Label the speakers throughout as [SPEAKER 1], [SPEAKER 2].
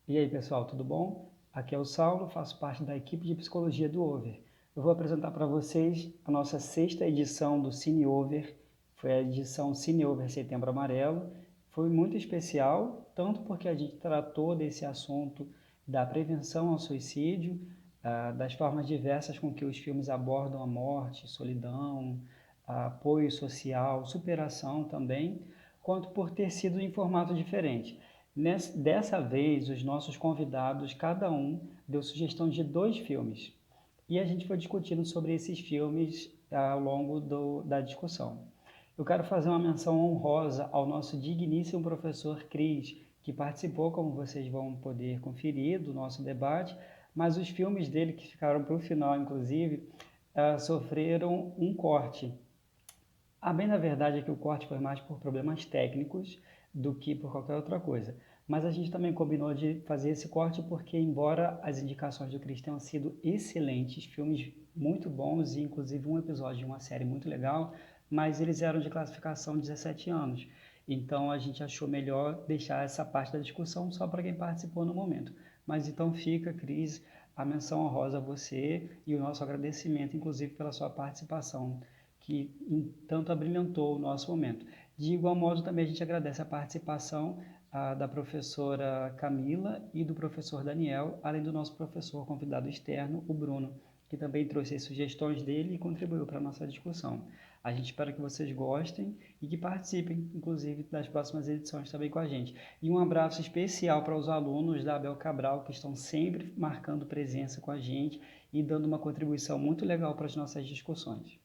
[SPEAKER 1] E aí, pessoal, tudo bom? Aqui é o Saulo, faço parte da equipe de psicologia do Over. Eu vou apresentar para vocês a nossa sexta edição do Cine Over. Foi a edição Cine Over Setembro Amarelo. Foi muito especial, tanto porque a gente tratou desse assunto da prevenção ao suicídio, das formas diversas com que os filmes abordam a morte, solidão, apoio social, superação também, quanto por ter sido em formato diferente. Dessa vez, os nossos convidados, cada um deu sugestão de 2 filmes. E a gente foi discutindo sobre esses filmes ao longo da discussão. Eu quero fazer uma menção honrosa ao nosso digníssimo professor Cris, que participou, como vocês vão poder conferir, do nosso debate, mas os filmes dele, que ficaram para o final, inclusive, sofreram um corte. A bem da verdade é que o corte foi mais por problemas técnicos do que por qualquer outra coisa. Mas a gente também combinou de fazer esse corte porque, embora as indicações do Chris tenham sido excelentes, filmes muito bons e inclusive um episódio de uma série muito legal, mas eles eram de classificação 17 anos. Então a gente achou melhor deixar essa parte da discussão só para quem participou no momento. Mas então fica, Cris, a menção honrosa a você e o nosso agradecimento, inclusive, pela sua participação que tanto abrilhantou o nosso momento. De igual modo, também a gente agradece a participação da professora Camila e do professor Daniel, além do nosso professor convidado externo, o Bruno, que também trouxe as sugestões dele e contribuiu para a nossa discussão. A gente espera que vocês gostem e que participem, inclusive, das próximas edições também com a gente. E um abraço especial para os alunos da Abel Cabral, que estão sempre marcando presença com a gente e dando uma contribuição muito legal para as nossas discussões.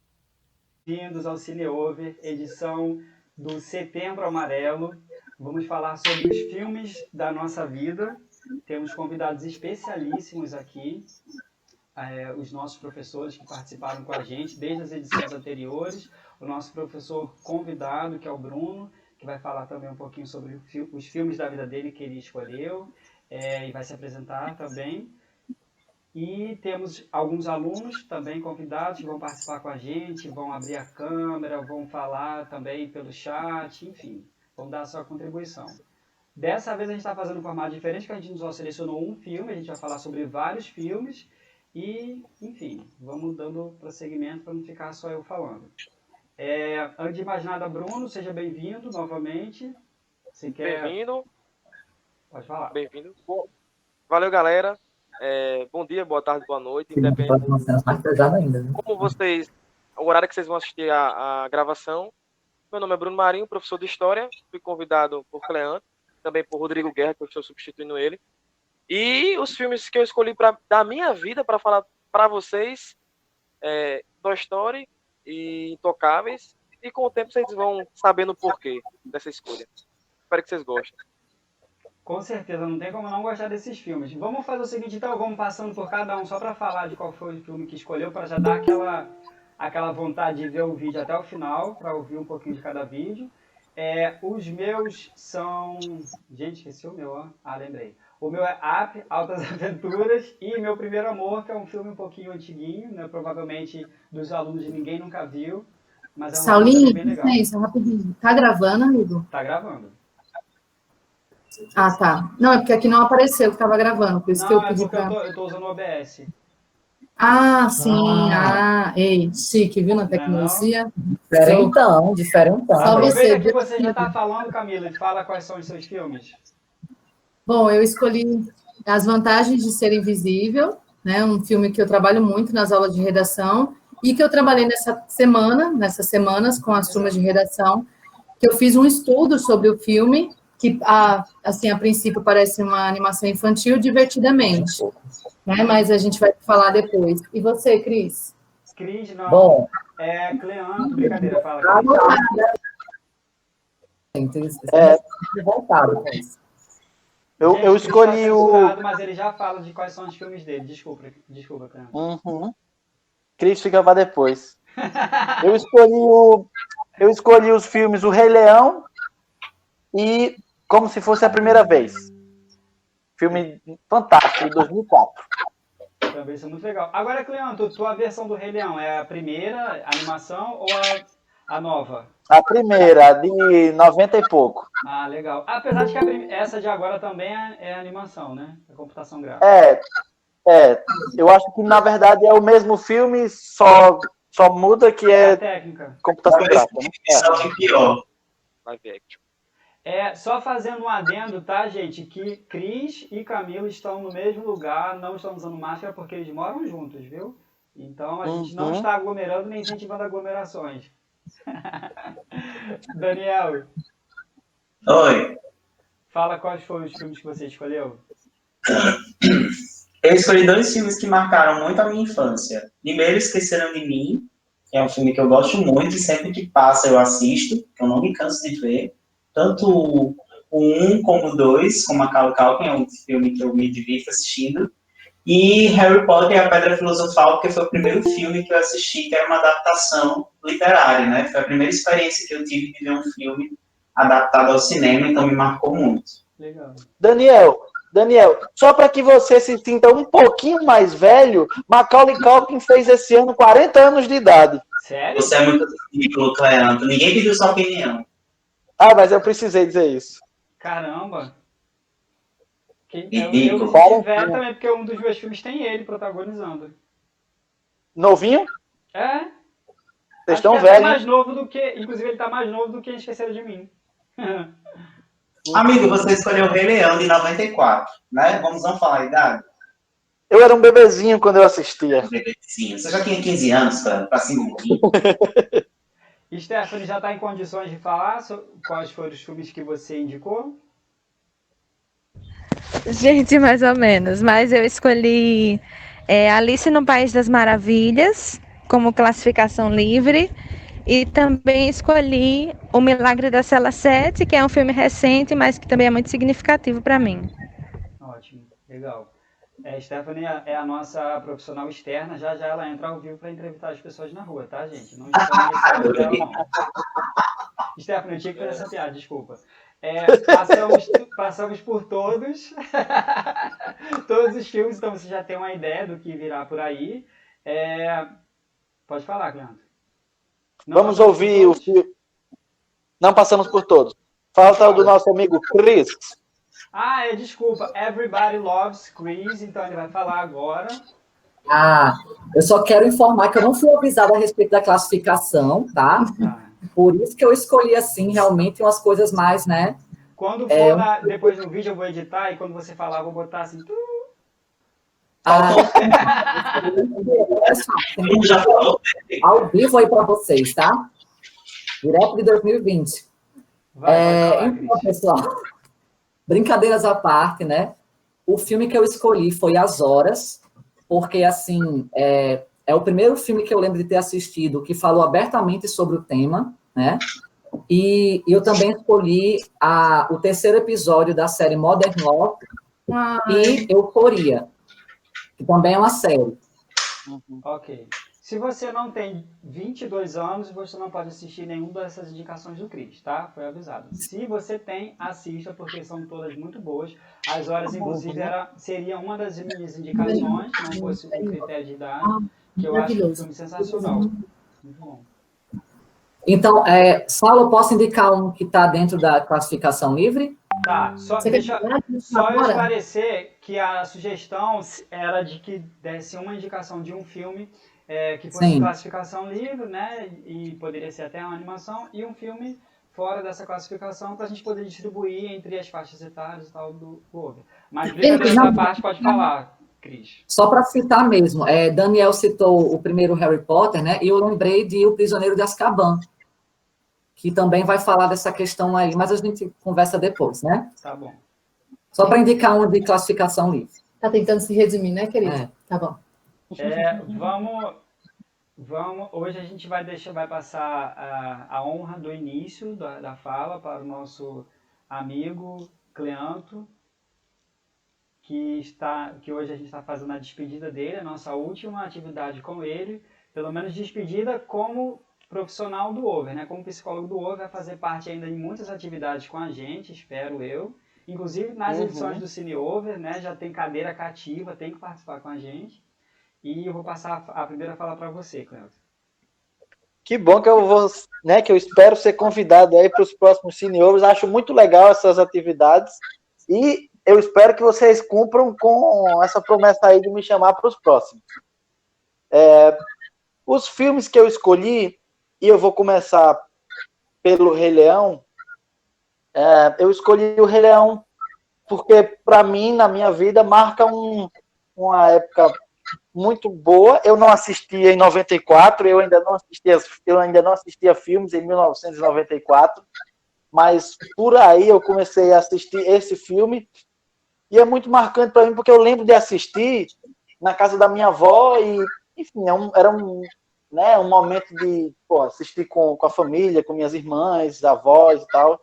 [SPEAKER 1] Bem-vindos ao Cine Over, edição do Setembro Amarelo. Vamos falar sobre os filmes da nossa vida. Temos convidados especialíssimos aqui, os nossos professores que participaram com a gente desde as edições anteriores. O nosso professor convidado, que é o Bruno, que vai falar também um pouquinho sobre os filmes da vida dele que ele escolheu, e vai se apresentar também. E temos alguns alunos também convidados que vão participar com a gente, vão abrir a câmera, vão falar também pelo chat, enfim, vão dar a sua contribuição. Dessa vez a gente está fazendo um formato diferente, que a gente só selecionou um filme, a gente vai falar sobre vários filmes e, enfim, vamos dando prosseguimento para não ficar só eu falando. Antes de mais nada, Bruno, seja bem-vindo novamente. Você quer...
[SPEAKER 2] Bem-vindo,
[SPEAKER 1] Pode falar.
[SPEAKER 2] bem-vindo. Valeu, galera. Bom dia, boa tarde, boa noite. Independente como vocês, o horário que vocês vão assistir a gravação. Meu nome é Bruno Marinho, professor de História. Fui convidado por Cleante, também por Rodrigo Guerra, que eu estou substituindo ele. E os filmes que eu escolhi da minha vida para falar para vocês Toy Story e Intocáveis. E com o tempo vocês vão sabendo o porquê dessa escolha. Espero que vocês gostem.
[SPEAKER 1] Com certeza, não tem como não gostar desses filmes. Vamos fazer o seguinte, então, vamos passando por cada um só para falar de qual foi o filme que escolheu, para já dar aquela vontade de ver o vídeo até o final, para ouvir um pouquinho de cada vídeo. Os meus são... Gente, esqueci o meu, ó. Ah, lembrei. O meu é Up, Altas Aventuras, e Meu Primeiro Amor, que é um filme um pouquinho antiguinho, né? Provavelmente dos alunos de ninguém nunca viu, mas é um filme também
[SPEAKER 3] Saulinho,
[SPEAKER 1] bem legal.
[SPEAKER 3] licença, rapidinho. Tá gravando, amigo?
[SPEAKER 1] Tá gravando.
[SPEAKER 3] Ah, tá. Não, é porque aqui não apareceu que tava gravando, por isso que eu
[SPEAKER 1] Não, é
[SPEAKER 3] pedi
[SPEAKER 1] porque
[SPEAKER 3] pra...
[SPEAKER 1] eu tô usando o OBS.
[SPEAKER 3] Ah, sim. Ah, ei, chique, viu, na
[SPEAKER 1] Não é não?
[SPEAKER 3] tecnologia?
[SPEAKER 4] Diferentão, diferentão.
[SPEAKER 3] Só você.
[SPEAKER 1] Aproveita que você já está falando, Camila, e fala quais são os seus filmes.
[SPEAKER 3] Bom, eu escolhi As Vantagens de Ser Invisível, né? Um filme que eu trabalho muito nas aulas de redação e que eu trabalhei nessas semanas com as turmas de redação, que eu fiz um estudo sobre o filme, que, assim, a princípio parece uma animação infantil, divertidamente, né? Mas a gente vai falar depois. E você, Cris?
[SPEAKER 1] Cris, não.
[SPEAKER 4] Bom,
[SPEAKER 1] É Cleanto, brincadeira, fala, Cris.
[SPEAKER 4] voltado com isso.
[SPEAKER 1] Gente,
[SPEAKER 4] Eu
[SPEAKER 1] Cris tá
[SPEAKER 4] escolhi o.
[SPEAKER 1] censurado, mas ele já fala de quais são os filmes dele. Desculpa, Cleanto.
[SPEAKER 4] Uhum. Cris fica para depois. Eu escolhi os filmes O Rei Leão e Como se fosse a primeira vez. Filme fantástico, de 2004.
[SPEAKER 1] Também isso é muito legal. Agora, Cleanto, tua versão do Rei Leão é a primeira animação ou A nova.
[SPEAKER 4] A primeira, de 90 e pouco.
[SPEAKER 1] Ah, legal. Apesar de que essa de agora também é animação, né? É computação gráfica.
[SPEAKER 4] Eu acho que na verdade é o mesmo filme, só muda que
[SPEAKER 1] É a
[SPEAKER 4] é
[SPEAKER 1] técnica.
[SPEAKER 4] computação gráfica, né?
[SPEAKER 5] Só que pior.
[SPEAKER 2] Live action.
[SPEAKER 1] Só fazendo um adendo, tá, gente? Que Cris e Camilo estão no mesmo lugar, não estão usando máscara porque eles moram juntos, viu? Então a gente não está aglomerando nem incentivando aglomerações. Daniel,
[SPEAKER 5] Oi.
[SPEAKER 1] fala quais foram os filmes que você escolheu.
[SPEAKER 5] Eu escolhi dois filmes que marcaram muito a minha infância. Primeiro, Esqueceram de Mim, que é um filme que eu gosto muito e sempre que passa eu assisto, que eu não me canso de ver. Tanto o 1 como o 2, com Macaulay Culkin, é um filme que eu me divirto assistindo. E Harry Potter e a Pedra Filosofal, porque foi o primeiro filme que eu assisti que era uma adaptação literária, né? Foi a primeira experiência que eu tive de ver um filme adaptado ao cinema, então me marcou muito.
[SPEAKER 1] Legal.
[SPEAKER 4] Daniel, só para que você se sinta um pouquinho mais velho, Macaulay Culkin fez esse ano 40 anos de idade.
[SPEAKER 1] Sério?
[SPEAKER 5] Você é muito ridículo, Cleanto. Ninguém pediu sua opinião.
[SPEAKER 4] Ah, mas eu precisei dizer isso.
[SPEAKER 1] Caramba. Eu me
[SPEAKER 5] Ridículo.
[SPEAKER 1] senti velho também, porque um dos meus filmes tem ele protagonizando.
[SPEAKER 4] Novinho?
[SPEAKER 1] É?
[SPEAKER 4] Vocês
[SPEAKER 1] Acho que
[SPEAKER 4] estão
[SPEAKER 1] é até
[SPEAKER 4] velhos.
[SPEAKER 1] mais novo do que... Inclusive, ele tá mais novo do que Esqueceram de Mim.
[SPEAKER 5] Amigo, você escolheu o Rei Leão de 94, né? Vamos falar a idade?
[SPEAKER 4] Eu era um bebezinho quando eu assistia.
[SPEAKER 5] Sim, você já tinha 15 anos para cima um pouquinho.
[SPEAKER 1] Stephanie, já está em condições de falar quais foram os filmes que você indicou?
[SPEAKER 6] Gente, mais ou menos. Mas eu escolhi Alice no País das Maravilhas como classificação livre. E também escolhi O Milagre da Cela 7, que é um filme recente, mas que também é muito significativo para mim.
[SPEAKER 1] Ótimo, legal. Stephanie é a nossa profissional externa, já já ela entra ao vivo para entrevistar as pessoas na rua, tá, gente? Não estamos nesse áudio dela, não. Stephanie, eu tinha que fazer essa piada, desculpa. Passamos por todos os filmes, então você já tem uma ideia do que virá por aí. Pode falar, Cleandro.
[SPEAKER 4] Vamos ouvir o filme. Não passamos por todos. Falta o do nosso amigo Chris.
[SPEAKER 1] Desculpa. Everybody Loves Chris, então ele vai falar agora.
[SPEAKER 7] Eu só quero informar que eu não fui avisada a respeito da classificação, tá? Por isso que eu escolhi, assim, realmente umas coisas mais, né?
[SPEAKER 1] Quando for depois no vídeo eu vou editar e quando você falar eu vou botar assim...
[SPEAKER 5] Já falou.
[SPEAKER 7] Ao vivo aí para vocês, tá? Direto de 2020. Então, pessoal, brincadeiras à parte, né? O filme que eu escolhi foi As Horas, porque, assim, é o primeiro filme que eu lembro de ter assistido que falou abertamente sobre o tema, né? E eu também escolhi o terceiro episódio da série Modern Love e Euforia, que também é uma série.
[SPEAKER 1] Ok. Se você não tem 22 anos, você não pode assistir nenhuma dessas indicações do Cris, tá? Foi avisado. Se você tem, assista, porque são todas muito boas. As Horas, inclusive, seria uma das minhas indicações, se não fosse um critério de idade, que eu acho um filme sensacional. Muito bom.
[SPEAKER 7] Então, Saulo, eu posso indicar um que está dentro da classificação livre?
[SPEAKER 1] Tá, deixa eu esclarecer que a sugestão era de que desse uma indicação de um filme que fosse classificação livre, né? E poderia ser até uma animação, e um filme fora dessa classificação para a gente poder distribuir entre as faixas etárias e tal do Over. Mas brincadeira da parte, pode falar, Cris.
[SPEAKER 7] Só para citar mesmo, Daniel citou o primeiro Harry Potter, né? E eu lembrei de O Prisioneiro de Azkaban, que também vai falar dessa questão aí, mas a gente conversa depois, né?
[SPEAKER 1] Tá bom.
[SPEAKER 7] Só para indicar uma de classificação livre.
[SPEAKER 3] Tá tentando se redimir, né, querido? Tá bom.
[SPEAKER 1] Vamos. Hoje a gente vai passar a honra do início da fala para o nosso amigo Cleanto, que hoje a gente está fazendo a despedida dele, a nossa última atividade com ele, pelo menos despedida como profissional do Over, né? Como psicólogo do Over, vai fazer parte ainda de muitas atividades com a gente, espero eu. Inclusive nas edições do Cine Over, né? Já tem cadeira cativa, tem que participar com a gente. E eu vou passar a primeira fala para você, Cleandro.
[SPEAKER 4] Que bom que eu vou, né, que eu espero ser convidado aí para os próximos Cineovers. Acho muito legal essas atividades e eu espero que vocês cumpram com essa promessa aí de me chamar para os próximos. Os filmes que eu escolhi, e eu vou começar pelo Rei Leão, eu escolhi o Rei Leão porque, para mim, na minha vida, marca uma época muito boa. Eu não assistia em 94, eu ainda não assistia filmes em 1994, mas por aí eu comecei a assistir esse filme e é muito marcante para mim porque eu lembro de assistir na casa da minha avó e, enfim, era um momento de assistir com a família, com minhas irmãs, avós e tal.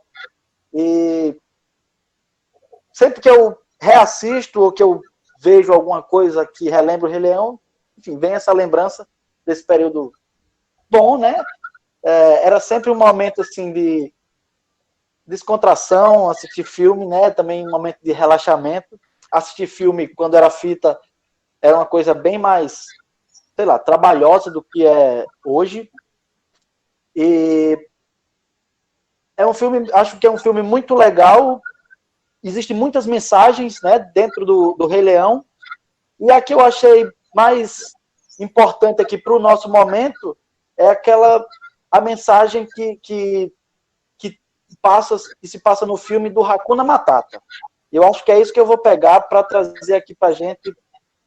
[SPEAKER 4] E sempre que eu reassisto ou que eu vejo alguma coisa que relembra o Rei Leão, enfim, vem essa lembrança desse período bom, né? Era sempre um momento, assim, de descontração, assistir filme, né? Também um momento de relaxamento. Assistir filme, quando era fita, era uma coisa bem mais, sei lá, trabalhosa do que é hoje. E acho que é um filme muito legal. Existem muitas mensagens, né, dentro do Rei Leão, e a que eu achei mais importante aqui para o nosso momento é a mensagem que se passa no filme do Hakuna Matata. Eu acho que é isso que eu vou pegar para trazer aqui para a gente,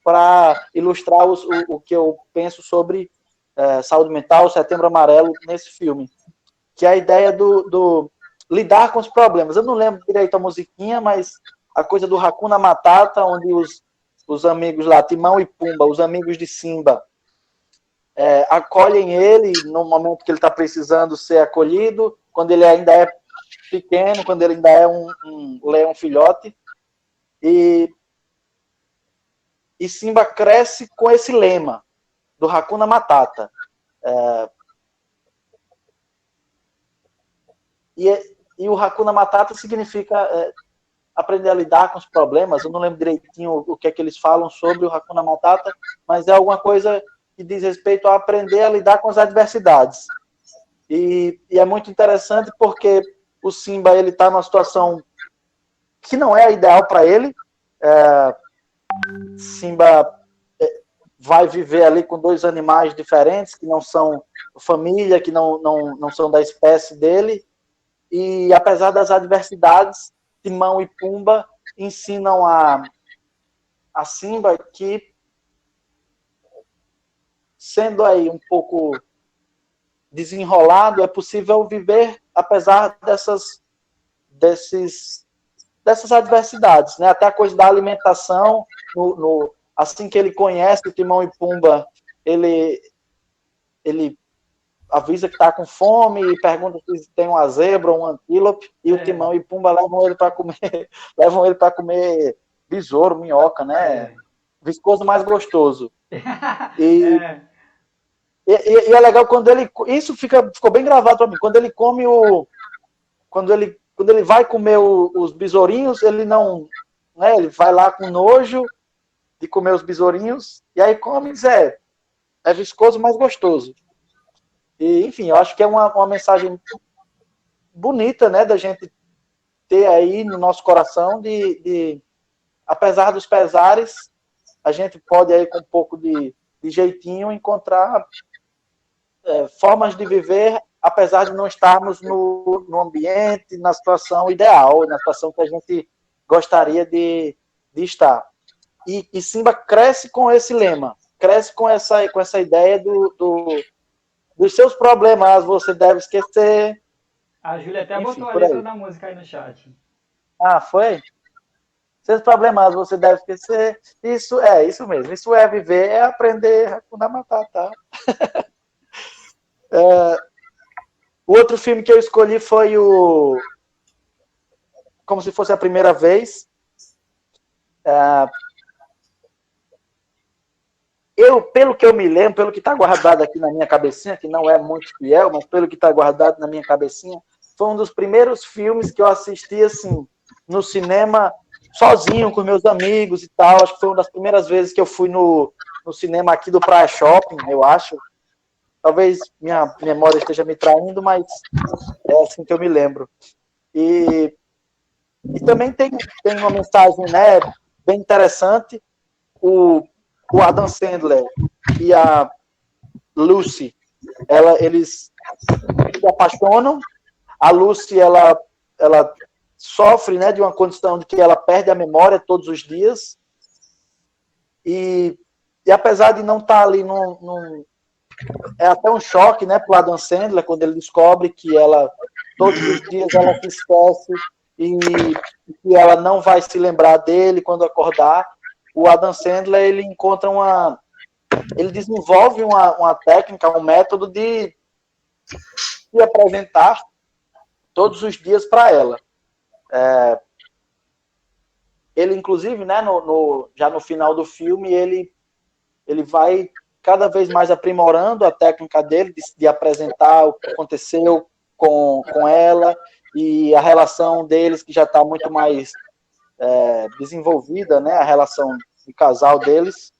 [SPEAKER 4] para ilustrar o que eu penso sobre saúde mental, Setembro Amarelo, nesse filme, que é a ideia do lidar com os problemas. Eu não lembro direito a musiquinha, mas a coisa do Hakuna Matata, onde os amigos lá, Timão e Pumba, os amigos de Simba, acolhem ele no momento que ele está precisando ser acolhido, quando ele ainda é pequeno, quando ele ainda é um leão filhote, e Simba cresce com esse lema do Hakuna Matata. E o Hakuna Matata significa aprender a lidar com os problemas. Eu não lembro direitinho o que é que eles falam sobre o Hakuna Matata, mas é alguma coisa que diz respeito a aprender a lidar com as adversidades. E é muito interessante porque o Simba ele está numa situação que não é a ideal para ele. Simba vai viver ali com dois animais diferentes, que não são família, que não são da espécie dele. E apesar das adversidades, Timão e Pumba ensinam a Simba que, sendo aí um pouco desenrolado, é possível viver apesar dessas adversidades, né? Até a coisa da alimentação, assim que ele conhece o Timão e Pumba, ele avisa que está com fome e pergunta se tem uma zebra ou um antílope, e o Timão e Pumba levam ele para comer besouro, minhoca, né? Viscoso mais gostoso. E é legal quando ele... Isso ficou bem gravado para mim. Quando ele come quando ele vai comer os besourinhos, ele não... Né, ele vai lá com nojo de comer os besourinhos, e aí come e diz, é viscoso mais gostoso. E, enfim, eu acho que é uma mensagem bonita, né, da gente ter aí no nosso coração de apesar dos pesares, a gente pode aí com um pouco de jeitinho encontrar formas de viver, apesar de não estarmos no ambiente, na situação ideal, na situação que a gente gostaria de estar. E Simba cresce com esse lema, cresce com essa ideia dos seus problemas, você deve esquecer.
[SPEAKER 1] A Júlia até botou a letra da música aí no chat.
[SPEAKER 4] Ah, foi? Seus problemas você deve esquecer. Isso mesmo. Isso é viver, é aprender Hakuna Matata. O outro filme que eu escolhi foi Como se fosse a primeira vez. Pelo que eu me lembro, pelo que está guardado aqui na minha cabecinha, que não é muito fiel, mas pelo que está guardado na minha cabecinha, foi um dos primeiros filmes que eu assisti, assim, no cinema, sozinho, com meus amigos e tal. Acho que foi uma das primeiras vezes que eu fui no cinema aqui do Praia Shopping, eu acho. Talvez minha memória esteja me traindo, mas é assim que eu me lembro. E também tem uma mensagem, né, bem interessante. O Adam Sandler e a Lucy, eles se apaixonam. A Lucy, ela sofre, né, de uma condição de que ela perde a memória todos os dias. E apesar de não estar ali é até um choque, né, para o Adam Sandler, quando ele descobre que todos os dias ela se esquece e que ela não vai se lembrar dele quando acordar. O Adam Sandler, ele desenvolve uma técnica, um método de apresentar todos os dias para ela. Ele, inclusive, né, já no final do filme, ele vai cada vez mais aprimorando a técnica dele de apresentar o que aconteceu com ela e a relação deles, que já está muito mais desenvolvida, né, a relação de casal deles.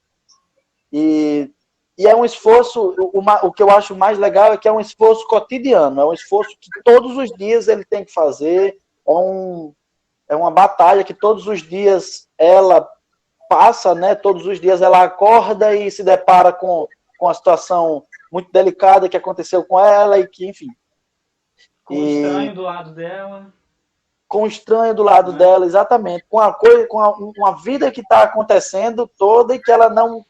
[SPEAKER 4] E é um esforço, o que eu acho mais legal é que é um esforço cotidiano, é um esforço que todos os dias ele tem que fazer, é uma batalha que todos os dias ela passa, né? Todos os dias ela acorda e se depara com a situação muito delicada que aconteceu com ela e que, enfim.
[SPEAKER 1] Com o estranho do lado dela.
[SPEAKER 4] Com o estranho do lado dela, exatamente. Com uma vida que está acontecendo toda e que ela não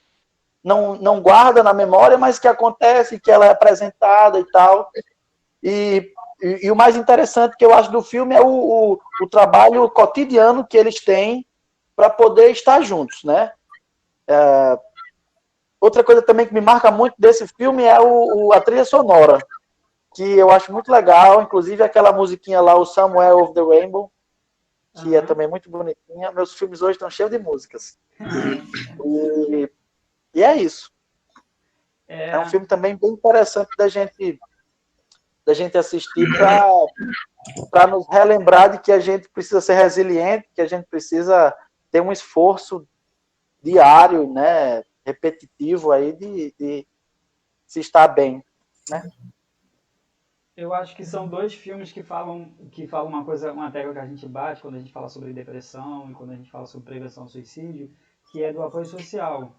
[SPEAKER 4] guarda na memória, mas que acontece, que ela é apresentada e tal. E o mais interessante que eu acho do filme é o trabalho cotidiano que eles têm para poder estar juntos, né? Outra coisa também que me marca muito desse filme é a trilha sonora, que eu acho muito legal, inclusive aquela musiquinha lá, o Somewhere Over the Rainbow, que é também muito bonitinha. Meus filmes hoje estão cheios de músicas. E é isso. É um filme também bem interessante da gente assistir para nos relembrar de que a gente precisa ser resiliente, que a gente precisa ter um esforço diário, né, repetitivo aí de se estar bem, né?
[SPEAKER 1] Eu acho que são dois filmes que falam uma tecla que a gente bate quando a gente fala sobre depressão e quando a gente fala sobre prevenção ao suicídio, que é do apoio social.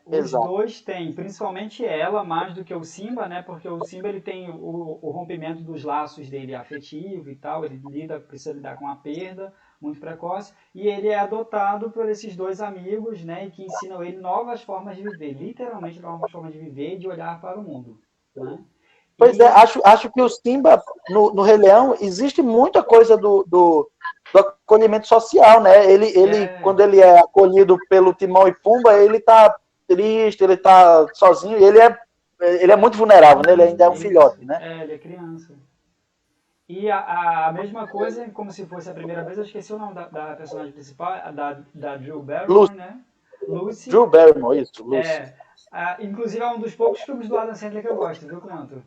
[SPEAKER 1] Os dois têm, principalmente ela, mais do que o Simba, né? Porque o Simba ele tem o rompimento dos laços dele afetivo e tal, ele precisa lidar com a perda muito precoce, e ele é adotado por esses dois amigos, né? E que ensinam ele novas formas de viver, literalmente novas formas de viver e de olhar para o mundo, né?
[SPEAKER 4] Pois é, acho que o Simba, no Rei Leão, existe muita coisa do acolhimento social, né? Ele quando ele é acolhido pelo Timão e Pumba, ele tá triste, ele tá sozinho, ele é muito vulnerável, né? Ele ainda é um filhote, né?
[SPEAKER 1] Ele é criança. E a mesma coisa, como se fosse a primeira vez, eu esqueci o nome da personagem principal, da Drew Barrymore, né? Lucy.
[SPEAKER 4] Drew Barrymore, isso, Lucy.
[SPEAKER 1] Inclusive é um dos poucos filmes do Adam Sandler que eu gosto, viu, Clanto?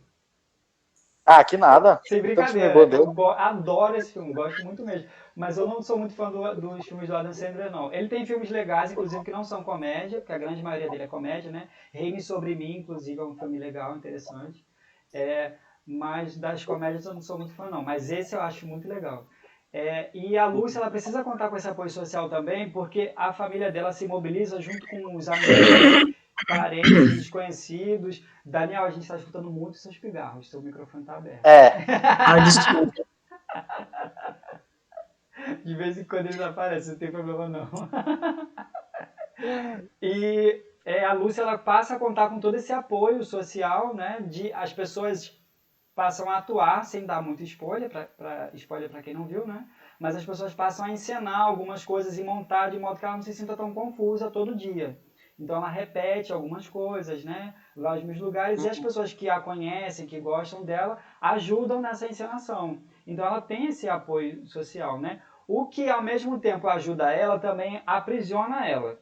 [SPEAKER 4] Que nada.
[SPEAKER 1] Sem brincadeira, eu adoro esse filme, gosto muito mesmo. Mas eu não sou muito fã dos filmes do Adam Sandler, não. Ele tem filmes legais, inclusive, que não são comédia, porque a grande maioria dele é comédia, né? Reine Sobre Mim, inclusive, é um filme legal, interessante. Mas das comédias eu não sou muito fã, não. Mas esse eu acho muito legal. E a Lúcia, ela precisa contar com esse apoio social também, porque a família dela se mobiliza junto com os amigos, parentes, desconhecidos. Daniel, a gente está escutando muito seus pigarros, seu microfone está aberto.
[SPEAKER 7] Desculpa.
[SPEAKER 1] De vez em quando eles aparecem, não tem problema não. E a Lúcia, ela passa a contar com todo esse apoio social, né? As pessoas passam a atuar, sem dar muito spoiler para quem não viu, né? Mas as pessoas passam a encenar algumas coisas e montar de modo que ela não se sinta tão confusa todo dia. Então ela repete algumas coisas, né? Vai aos mesmos lugares, e as pessoas que a conhecem, que gostam dela, ajudam nessa encenação. Então ela tem esse apoio social, né? O que ao mesmo tempo ajuda ela, também aprisiona ela,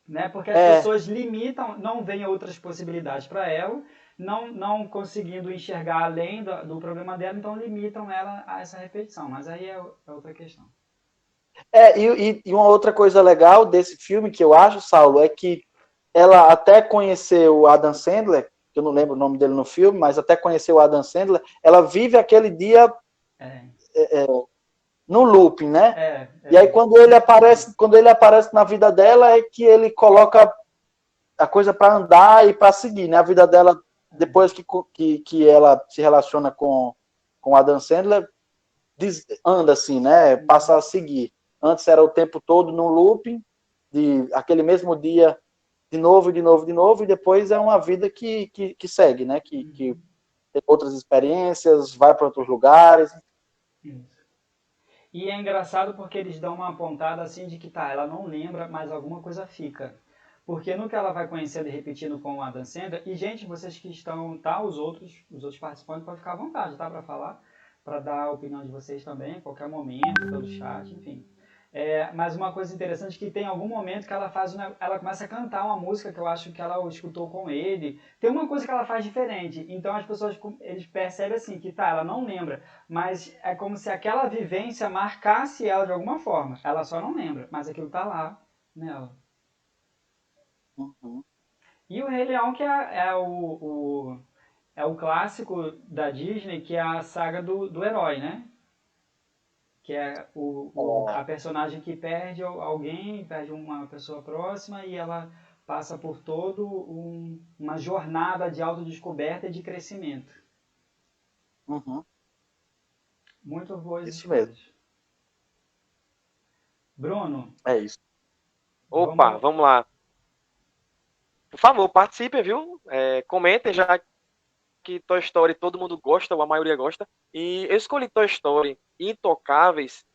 [SPEAKER 1] né? Porque as pessoas limitam, não veem outras possibilidades para ela, não conseguindo enxergar além do problema dela, então limitam ela a essa repetição. Mas aí é outra questão.
[SPEAKER 4] E uma outra coisa legal desse filme que eu acho, Saulo, é que ela até conheceu o Adam Sandler, que eu não lembro o nome dele no filme, mas até conheceu o Adam Sandler, ela vive aquele dia no looping, né? E aí quando ele aparece na vida dela é que ele coloca a coisa para andar e para seguir, né? A vida dela, depois que ela se relaciona com o Adam Sandler, anda assim, né? Passa a seguir. Antes era o tempo todo num looping, de aquele mesmo dia, de novo, de novo, de novo, e depois é uma vida que segue, né? Que tem outras experiências, vai para outros lugares.
[SPEAKER 1] Isso. E é engraçado porque eles dão uma apontada assim de que ela não lembra, mas alguma coisa fica. Porque no que ela vai conhecendo e repetindo com o Adam Sandler, e gente, vocês que estão, os outros participantes podem ficar à vontade, tá, para falar, para dar a opinião de vocês também, a qualquer momento, pelo chat, enfim. Mas uma coisa interessante é que tem algum momento que ela começa a cantar uma música que eu acho que ela escutou com ele. Tem uma coisa que ela faz diferente. Então as pessoas, eles percebem assim que ela não lembra, mas é como se aquela vivência marcasse ela de alguma forma. Ela só não lembra, mas aquilo tá lá nela.
[SPEAKER 4] Uhum.
[SPEAKER 1] E o Rei Leão, que é o clássico da Disney, que é a saga do herói, né? Que é a personagem que perde alguém, perde uma pessoa próxima e ela passa por todo uma jornada de autodescoberta e de crescimento.
[SPEAKER 4] Uhum.
[SPEAKER 1] Muito boas
[SPEAKER 4] Isso
[SPEAKER 1] escolhas.
[SPEAKER 4] mesmo.
[SPEAKER 1] Bruno.
[SPEAKER 4] É isso.
[SPEAKER 2] Opa, vamos lá. Por favor, participem, viu? Comentem, já que Toy Story todo mundo gosta, ou a maioria gosta. E eu escolhi Toy Story Intocáveis,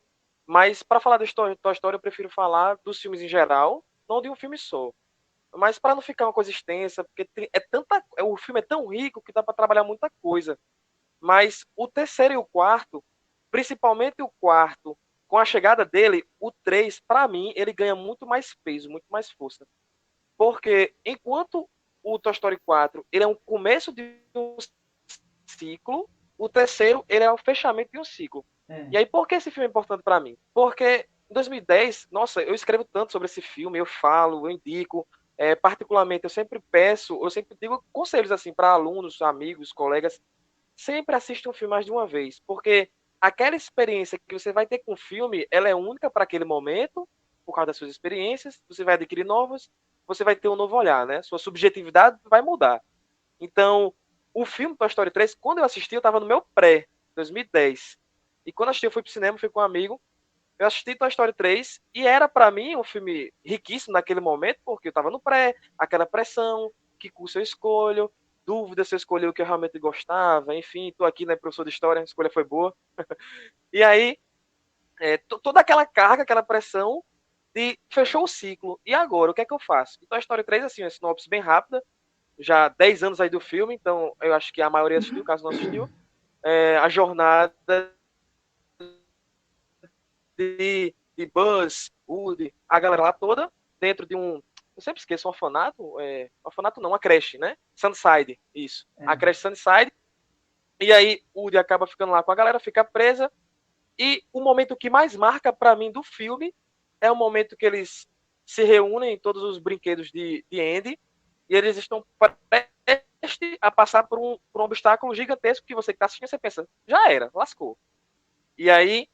[SPEAKER 2] mas para falar do Toy Story eu prefiro falar dos filmes em geral, não de um filme só. Mas para não ficar uma coisa extensa, porque o filme é tão rico que dá para trabalhar muita coisa. Mas o terceiro e o quarto, principalmente o quarto, com a chegada dele, o 3, para mim, ele ganha muito mais peso, muito mais força. Porque enquanto o Toy Story 4 ele é um começo de um ciclo, o terceiro ele é o fechamento de um ciclo. E aí, por que esse filme é importante para mim? Porque em 2010, nossa, eu escrevo tanto sobre esse filme, eu falo, eu indico, particularmente eu sempre digo conselhos assim para alunos, amigos, colegas, sempre assistam um filme mais de uma vez, porque aquela experiência que você vai ter com o filme, ela é única para aquele momento, por causa das suas experiências, você vai adquirir novas, você vai ter um novo olhar, né? Sua subjetividade vai mudar. Então, o filme Toy Story 3, quando eu assisti, eu estava no meu pré, 2010. E quando eu assisti, eu fui pro cinema, fui com um amigo, eu assisti Toy Story 3 e era para mim um filme riquíssimo naquele momento, porque eu estava no pré, aquela pressão, que curso eu escolho, dúvida se eu escolhi o que eu realmente gostava, enfim, estou aqui, né, professor de história, a escolha foi boa. E aí, toda aquela carga, aquela pressão, fechou o ciclo. E agora, o que é que eu faço? Toy Story 3, assim, uma sinopse bem rápida, já 10 anos aí do filme, então eu acho que a maioria assistiu, caso não assistiu, a jornada de Buzz, Woody, a galera lá toda, dentro de eu sempre esqueço, um orfanato não, uma creche, né? Sunnyside, isso. A creche Sunnyside. E aí o Woody acaba ficando lá com a galera, fica presa. E o momento que mais marca para mim do filme é o momento que eles se reúnem em todos os brinquedos de Andy e eles estão prestes a passar por um obstáculo gigantesco que você que tá assistindo, você pensa, já era, lascou. E aí,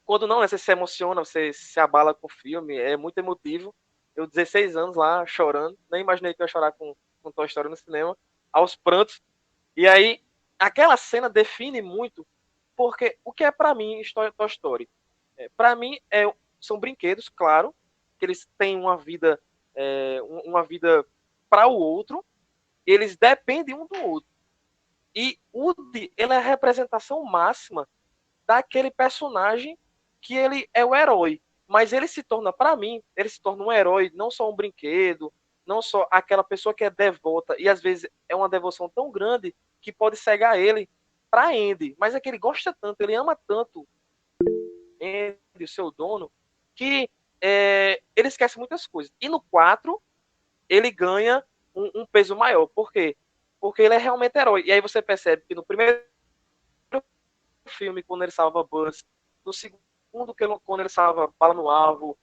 [SPEAKER 2] quando não, né, você se emociona, você se abala com o filme, é muito emotivo. Eu, 16 anos lá, chorando, nem imaginei que eu ia chorar com Toy Story no cinema, aos prantos. E aí, aquela cena define muito, porque o que é para mim Toy Story? Para mim, são brinquedos, claro, que eles têm uma vida para o outro, eles dependem um do outro. E Woody, ele é a representação máxima daquele personagem que ele é o herói. Mas ele se torna, para mim, ele se torna um herói, não só um brinquedo, não só aquela pessoa que é devota, e às vezes é uma devoção tão grande que pode cegar ele para Andy. Mas é que ele gosta tanto, ele ama tanto Andy, o seu dono, que ele esquece muitas coisas. E no 4, ele ganha um peso maior. Por quê? Porque ele é realmente herói. E aí você percebe que no primeiro filme, quando ele salva Buzz, no segundo, quando ele salva Bala no Alvo,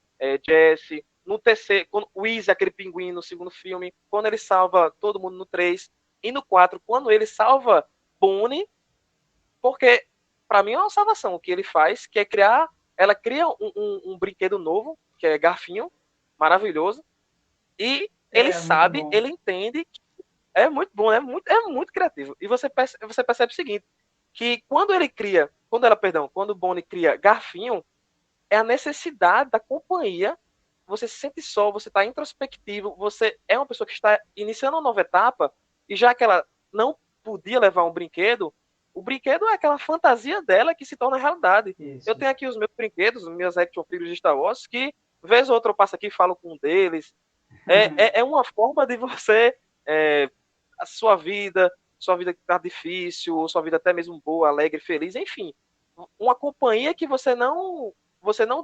[SPEAKER 2] Jesse, no terceiro, o Easy, aquele pinguim no segundo filme, quando ele salva todo mundo no 3, E no 4, quando ele salva Bonnie, porque para mim é uma salvação o que ele faz, que é criar, ela cria um brinquedo novo, que é Garfinho, maravilhoso, e ele sabe, ele entende, é muito bom, é muito criativo. E você percebe o seguinte, que quando Bonnie cria Garfinho, é a necessidade da companhia, você se sente só, você está introspectivo, você é uma pessoa que está iniciando uma nova etapa, e já que ela não podia levar um brinquedo, o brinquedo é aquela fantasia dela que se torna realidade. Isso. Eu tenho aqui os meus brinquedos, os meus action figures de Star Wars, que vez ou outra eu passo aqui e falo com um deles. É uma forma de você, a sua vida que está difícil, ou sua vida até mesmo boa, alegre, feliz, enfim. Uma companhia que você não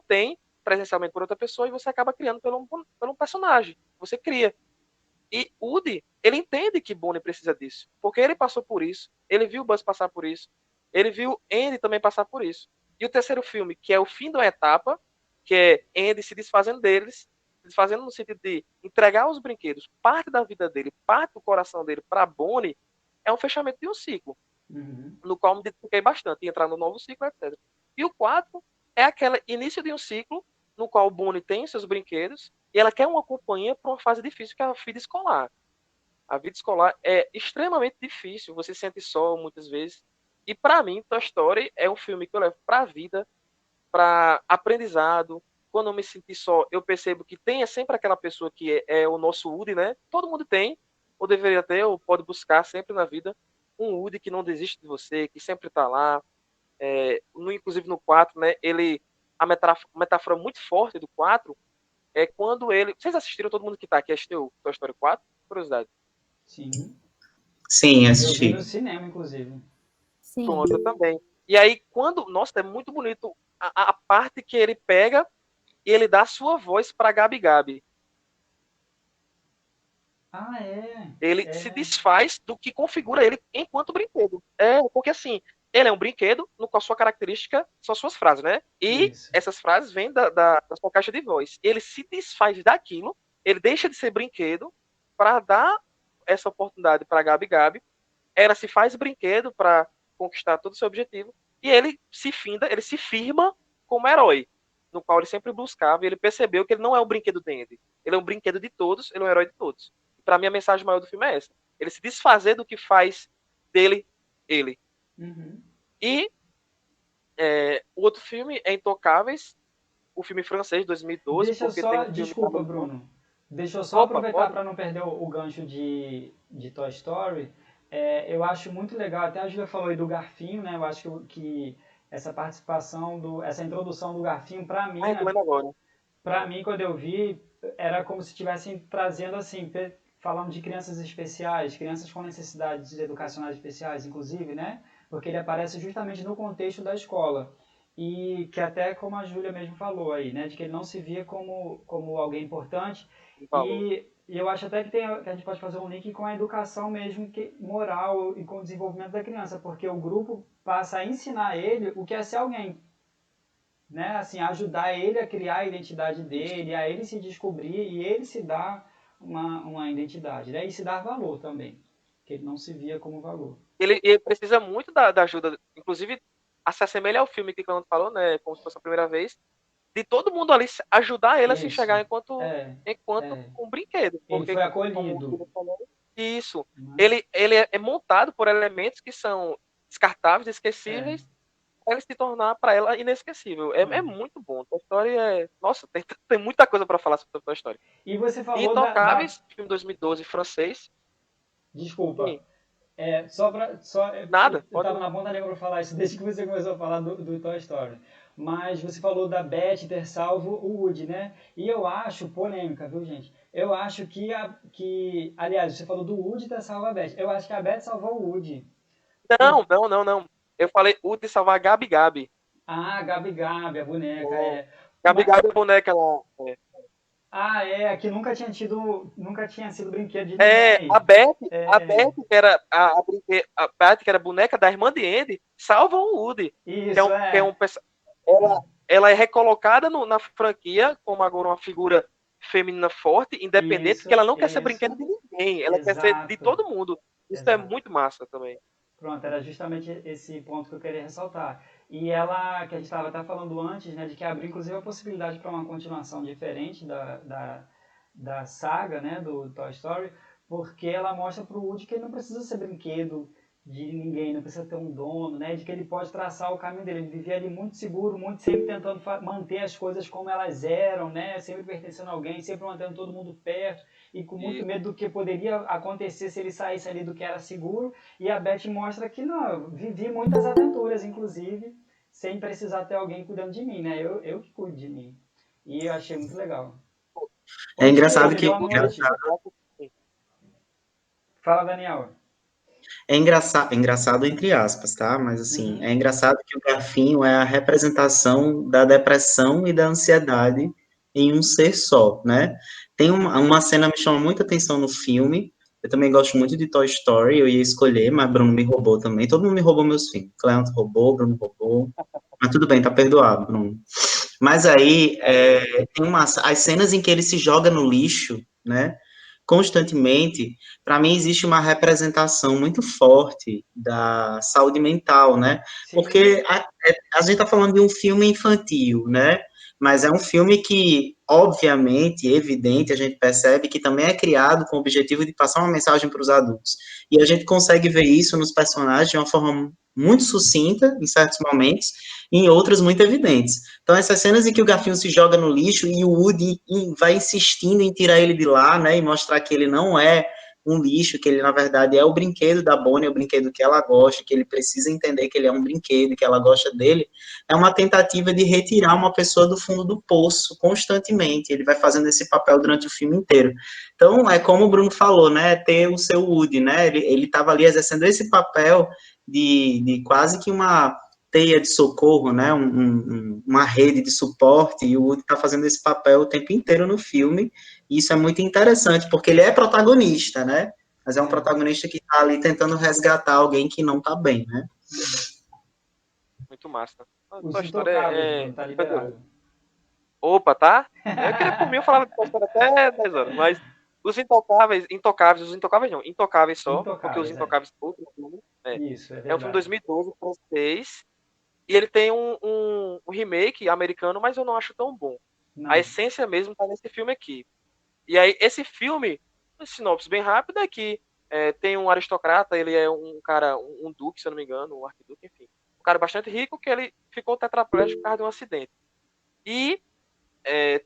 [SPEAKER 2] tem presencialmente por outra pessoa e você acaba criando pelo um personagem. Você cria. E Woody, ele entende que Bonnie precisa disso, porque ele passou por isso, ele viu o Buzz passar por isso, ele viu Andy também passar por isso. E o terceiro filme, que é o fim da etapa, que é Andy se desfazendo deles, desfazendo no sentido de entregar os brinquedos, parte da vida dele, parte do coração dele para Bonnie, é um fechamento de um ciclo, no qual me identifiquei bastante, entrar no novo ciclo, etc. E o 4 é aquele início de um ciclo no qual Bonnie tem seus brinquedos e ela quer uma companhia para uma fase difícil, que é a vida escolar. A vida escolar é extremamente difícil, você se sente só muitas vezes. E para mim, Toy Story é um filme que eu levo para a vida, para aprendizado. Quando eu me senti só, eu percebo que tem sempre aquela pessoa que é o nosso Woody, né? Todo mundo tem, ou deveria ter, ou pode buscar sempre na vida, um Woody que não desiste de você, que sempre está lá. Inclusive no 4, né? A metáfora muito forte do 4 é quando ele... Vocês assistiram, todo mundo que tá aqui assistiu Toy Story 4? Curiosidade.
[SPEAKER 5] Sim, assisti.
[SPEAKER 1] Eu vi no cinema, inclusive.
[SPEAKER 6] Sim.
[SPEAKER 2] Pronto, eu também. E aí, nossa, é muito bonito a parte que ele pega e ele dá a sua voz pra Gabi Gabi.
[SPEAKER 1] Ah, é?
[SPEAKER 2] Ele se desfaz do que configura ele enquanto brinquedo. Porque assim, ele é um brinquedo no qual sua característica são suas frases, né? E essas frases vêm da sua caixa de voz. Ele se desfaz daquilo, ele deixa de ser brinquedo para dar essa oportunidade para Gabi Gabi. Ela se faz brinquedo para conquistar todo o seu objetivo e ele se firma como herói, no qual ele sempre buscava, e ele percebeu que ele não é um brinquedo dele. Ele é um brinquedo de todos, ele é um herói de todos. Para mim, a mensagem maior do filme é essa. Ele se desfazer do que faz dele ele. E o outro filme é Intocáveis, o filme francês de 2012.
[SPEAKER 1] Desculpa, Bruno. Deixa eu só aproveitar para não perder o gancho de Toy Story. Eu acho muito legal, até a Julia falou aí do Garfinho, né? Eu acho que essa participação, essa introdução do Garfinho, para mim, quando eu vi, era como se estivessem trazendo assim, falando de crianças especiais, crianças com necessidades educacionais especiais, inclusive, né? Porque ele aparece justamente no contexto da escola. E que até como a Júlia mesmo falou aí, né? De que ele não se via como alguém importante. E eu acho até que a gente pode fazer um link com a educação mesmo, moral e com o desenvolvimento da criança. Porque o grupo passa a ensinar ele o que é ser alguém. Né? Assim, ajudar ele a criar a identidade dele, a ele se descobrir e ele se dar uma identidade, né? E se dar valor também, que ele não se via como valor.
[SPEAKER 2] Ele precisa muito da ajuda, inclusive se assemelha ao filme que o Clemente falou, né? Como se fosse a primeira vez, de todo mundo ali ajudar ele a se enxergar enquanto um brinquedo.
[SPEAKER 1] Ele foi acolhido.
[SPEAKER 2] Isso. Ele é montado por elementos que são descartáveis, esquecíveis, para ele se tornar para ela inesquecível. É muito bom. Toy Story nossa, tem muita coisa para falar sobre Toy Story.
[SPEAKER 1] E você falou
[SPEAKER 2] Intocáveis, filme 2012 francês.
[SPEAKER 1] Desculpa.
[SPEAKER 2] Sim.
[SPEAKER 1] Nada. Eu estava na ponta da língua para falar isso desde que você começou a falar do Toy Story. Mas você falou da Beth ter salvo o Woody, né? E eu acho, polêmica, viu, gente? Eu acho que aliás, você falou do Woody ter salvo a Beth. Eu acho que a Beth salvou o Woody.
[SPEAKER 2] Não. Eu falei Woody salvar a Gabi Gabi.
[SPEAKER 1] Ah, Gabi Gabi, a boneca,
[SPEAKER 2] Gabi Gabi, a boneca lá.
[SPEAKER 1] Que nunca tinha sido brinquedo de ninguém.
[SPEAKER 2] A Beth, que era a Beth, que era a boneca da irmã de Andy, salva o Woody.
[SPEAKER 1] Isso,
[SPEAKER 2] ela é recolocada na franquia como agora uma figura feminina forte, independente, porque ela não quer ser brinquedo de ninguém, ela quer ser de todo mundo. Isso é muito massa também.
[SPEAKER 1] Pronto, era justamente esse ponto que eu queria ressaltar. E ela, que a gente estava até falando antes, né, de que abriu inclusive a possibilidade para uma continuação diferente da saga, né, do Toy Story, porque ela mostra para o Woody que ele não precisa ser brinquedo de ninguém, não precisa ter um dono, né, de que ele pode traçar o caminho dele. Ele vivia ali muito seguro, muito sempre tentando manter as coisas como elas eram, né, sempre pertencendo a alguém, sempre mantendo todo mundo perto e com muito medo do que poderia acontecer se ele saísse ali do que era seguro. E a Beth mostra que não, vivi muitas aventuras, inclusive, sem precisar ter alguém cuidando de mim, né? Eu que cuido de mim. E eu achei muito legal.
[SPEAKER 8] É engraçado
[SPEAKER 1] Boa
[SPEAKER 8] que
[SPEAKER 1] noite. Fala, Daniel.
[SPEAKER 8] é engraçado entre aspas, tá? Mas assim, é engraçado que o Garfinho é a representação da depressão e da ansiedade em um ser só, né? Tem uma cena que me chama muita atenção no filme. Eu também gosto muito de Toy Story, eu ia escolher, mas Bruno me roubou também. Todo mundo me roubou meus filmes. Cleonto roubou, Bruno roubou. Mas tudo bem, tá perdoado, Bruno. Mas aí, tem as cenas em que ele se joga no lixo, né? Constantemente, para mim existe uma representação muito forte da saúde mental, né?
[SPEAKER 1] Sim.
[SPEAKER 8] Porque a gente está falando de um filme infantil, né? Mas é um filme que, obviamente, evidente, a gente percebe que também é criado com o objetivo de passar uma mensagem para os adultos. E a gente consegue ver isso nos personagens de uma forma muito sucinta, em certos momentos, e em outros muito evidentes. Então, essas cenas em que o Garfinho se joga no lixo e o Woody vai insistindo em tirar ele de lá, né, e mostrar que ele não é um lixo, que ele, na verdade, é o brinquedo da Bonnie, é o brinquedo que ela gosta, que ele precisa entender que ele é um brinquedo, que ela gosta dele, é uma tentativa de retirar uma pessoa do fundo do poço constantemente. Ele vai fazendo esse papel durante o filme inteiro. Então, é como o Bruno falou, né, ter o seu Woody, né, ele estava ali exercendo esse papel de quase que uma teia de socorro, né, uma rede de suporte, e o Woody está fazendo esse papel o tempo inteiro no filme, e isso é muito interessante, porque ele é protagonista, né, mas é um protagonista que está ali tentando resgatar alguém que não está bem, né.
[SPEAKER 2] Muito massa.
[SPEAKER 1] Os
[SPEAKER 2] A história
[SPEAKER 1] Intocáveis, tá liberado.
[SPEAKER 2] Opa, tá? Eu queria por mim, eu falava de história até 10 horas, mas os Intocáveis não, Intocáveis só, porque os Intocáveis outro filme,
[SPEAKER 1] Isso, é verdade.
[SPEAKER 2] É um filme de 2012, francês, e ele tem um remake americano, mas eu não acho tão bom.
[SPEAKER 1] Não.
[SPEAKER 2] A essência mesmo tá nesse filme aqui. E aí, esse filme, uma sinopse bem rápida, é que tem um aristocrata, ele é um cara, um duque, se eu não me engano, um arquiduque, enfim. Um cara bastante rico, que ele ficou tetraplégico por causa de um acidente. E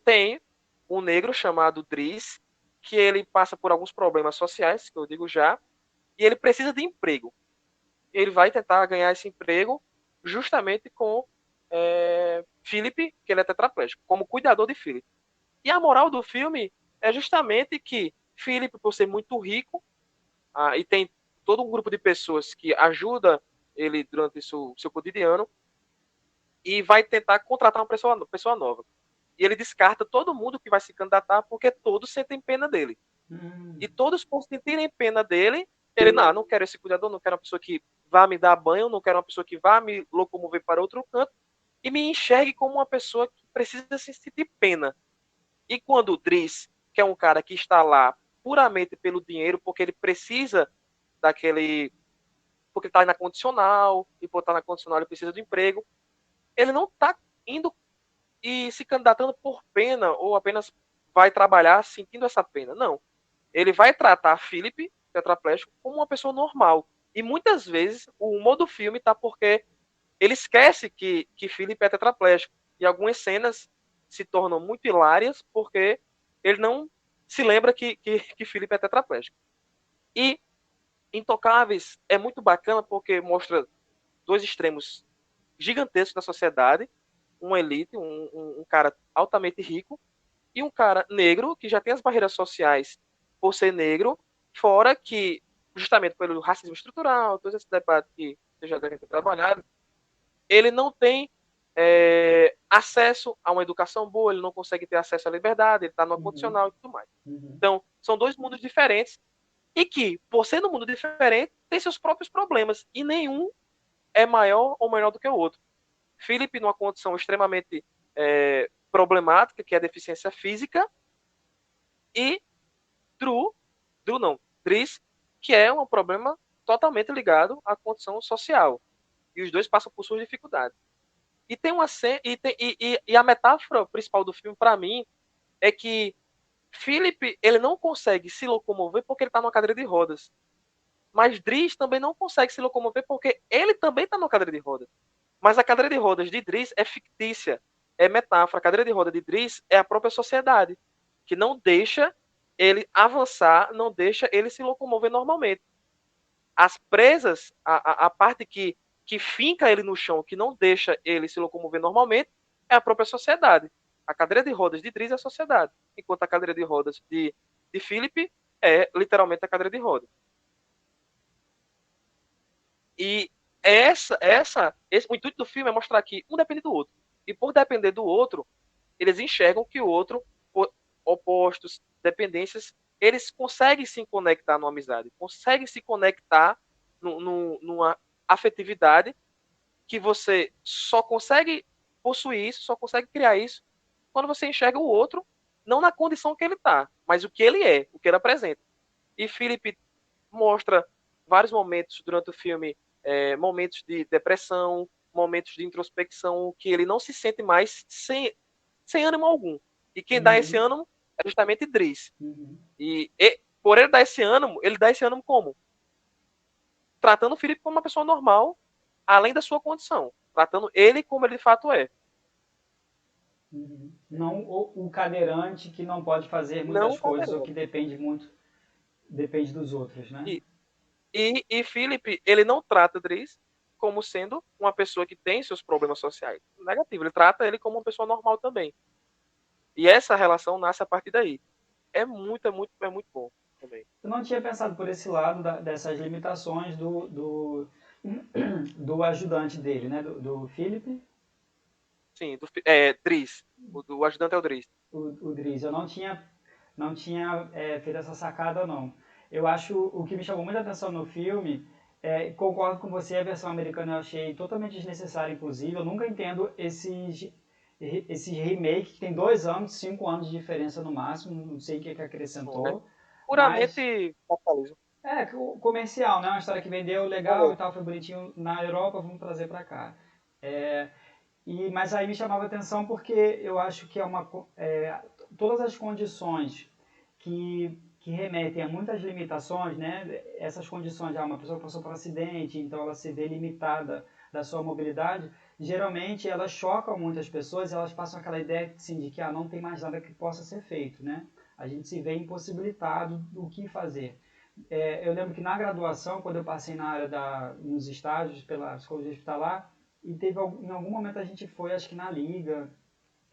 [SPEAKER 2] tem um negro chamado Driz, que ele passa por alguns problemas sociais, que eu digo já, e ele precisa de emprego. Ele vai tentar ganhar esse emprego justamente com Philip, que ele é tetraplégico, como cuidador de Philip. E a moral do filme é justamente que Philip, por ser muito rico, e tem todo um grupo de pessoas que ajuda ele durante seu cotidiano, e vai tentar contratar uma pessoa nova. E ele descarta todo mundo que vai se candidatar porque todos sentem pena dele. E todos, por sentirem pena dele, ele, não quero esse cuidador, não quero uma pessoa que vá me dar banho, não quero uma pessoa que vá me locomover para outro canto e me enxergue como uma pessoa que precisa se sentir pena. E quando o Driz, que é um cara que está lá puramente pelo dinheiro, porque ele precisa daquele... porque está na condicional, e por estar na condicional ele precisa do emprego, ele não está indo e se candidatando por pena, ou apenas vai trabalhar sentindo essa pena. Não. Ele vai tratar Philip, tetraplégico, como uma pessoa normal. E muitas vezes o humor do filme tá porque ele esquece que Philip é tetraplégico. E algumas cenas se tornam muito hilárias porque ele não se lembra que Philip é tetraplégico. E Intocáveis é muito bacana porque mostra dois extremos gigantescos da sociedade, uma elite, um cara altamente rico, e um cara negro, que já tem as barreiras sociais por ser negro, fora que, justamente pelo racismo estrutural, todos esses debates que você já deve ter trabalhado, ele não tem acesso a uma educação boa, ele não consegue ter acesso à liberdade, ele está no condicional e tudo mais. Então, são dois mundos diferentes, e que, por ser num mundo diferente, tem seus próprios problemas, e nenhum é maior ou menor do que o outro. Philip, numa condição extremamente problemática, que é a deficiência física, e Driz, que é um problema totalmente ligado à condição social. E os dois passam por suas dificuldades. E tem uma e a metáfora principal do filme, para mim, é que Philip, ele não consegue se locomover porque ele está numa cadeira de rodas. Mas Driss também não consegue se locomover porque ele também está numa cadeira de rodas. Mas a cadeira de rodas de Driss é fictícia, é metáfora. A cadeira de rodas de Driss é a própria sociedade, que não deixa ele avançar, não deixa ele se locomover normalmente. As presas, a parte que finca ele no chão, que não deixa ele se locomover normalmente, é a própria sociedade. A cadeira de rodas de Driss é a sociedade, enquanto a cadeira de rodas de Philip é literalmente a cadeira de rodas. E o intuito do filme é mostrar que um depende do outro. E por depender do outro, eles enxergam que o outro, opostos, dependências, eles conseguem se conectar numa amizade, conseguem se conectar numa afetividade que você só consegue possuir isso, só consegue criar isso quando você enxerga o outro, não na condição que ele está, mas o que ele é, o que ele apresenta. E Philip mostra vários momentos durante o filme, momentos de depressão, momentos de introspecção, que ele não se sente mais sem ânimo algum. E quem dá esse ânimo é justamente Driss. E por ele dá esse ânimo como? Tratando o Felipe como uma pessoa normal, além da sua condição. Tratando ele como ele de fato é.
[SPEAKER 1] Não o cadeirante que não pode fazer muitas coisas ou que depende dos outros, né?
[SPEAKER 2] E Philip, ele não trata Driss como sendo uma pessoa que tem seus problemas sociais. Negativo, ele trata ele como uma pessoa normal também. E essa relação nasce a partir daí. É muito bom também.
[SPEAKER 1] Eu não tinha pensado por esse lado dessas limitações do ajudante dele, né? Do Philip.
[SPEAKER 2] Sim, Driss. O ajudante é o Driss.
[SPEAKER 1] O Driss. Eu não tinha feito essa sacada, não. Eu acho, o que me chamou muita atenção no filme, concordo com você, a versão americana eu achei totalmente desnecessária, inclusive. Eu nunca entendo esses remakes que tem 2 anos, 5 anos de diferença no máximo, não sei o que acrescentou.
[SPEAKER 2] Puramente capitalismo.
[SPEAKER 1] Comercial, né? Uma história que vendeu legal e tal, foi bonitinho na Europa, vamos trazer para cá. Mas aí me chamava a atenção porque eu acho que todas as condições que remetem a muitas limitações, né? Essas condições, uma pessoa passou por um acidente, então ela se vê limitada da sua mobilidade, geralmente elas chocam muitas pessoas, elas passam aquela ideia assim, de que não tem mais nada que possa ser feito, né? A gente se vê impossibilitado do que fazer. Eu lembro que na graduação, quando eu passei na área nos estágios pela psicologia hospitalar, e em algum momento a gente foi, acho que na Liga,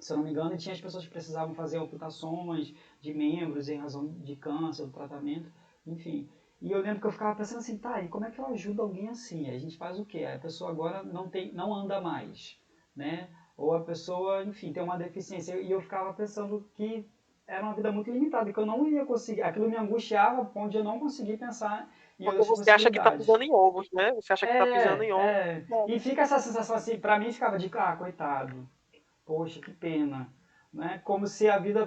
[SPEAKER 1] se eu não me engano, e tinha as pessoas que precisavam fazer amputações de membros em razão de câncer, do tratamento, enfim. E eu lembro que eu ficava pensando assim, tá, e como é que eu ajudo alguém assim? A gente faz o quê? A pessoa agora não anda mais, né? Ou a pessoa, enfim, tem uma deficiência. E eu ficava pensando que era uma vida muito limitada, que eu não ia conseguir, aquilo me angustiava a ponto de eu não conseguir pensar em outras
[SPEAKER 2] possibilidades. Você acha que está pisando em ovos, né? Você acha que está pisando em ovos.
[SPEAKER 1] E fica essa sensação assim, pra mim ficava de, coitado, poxa, que pena, né? Como se a vida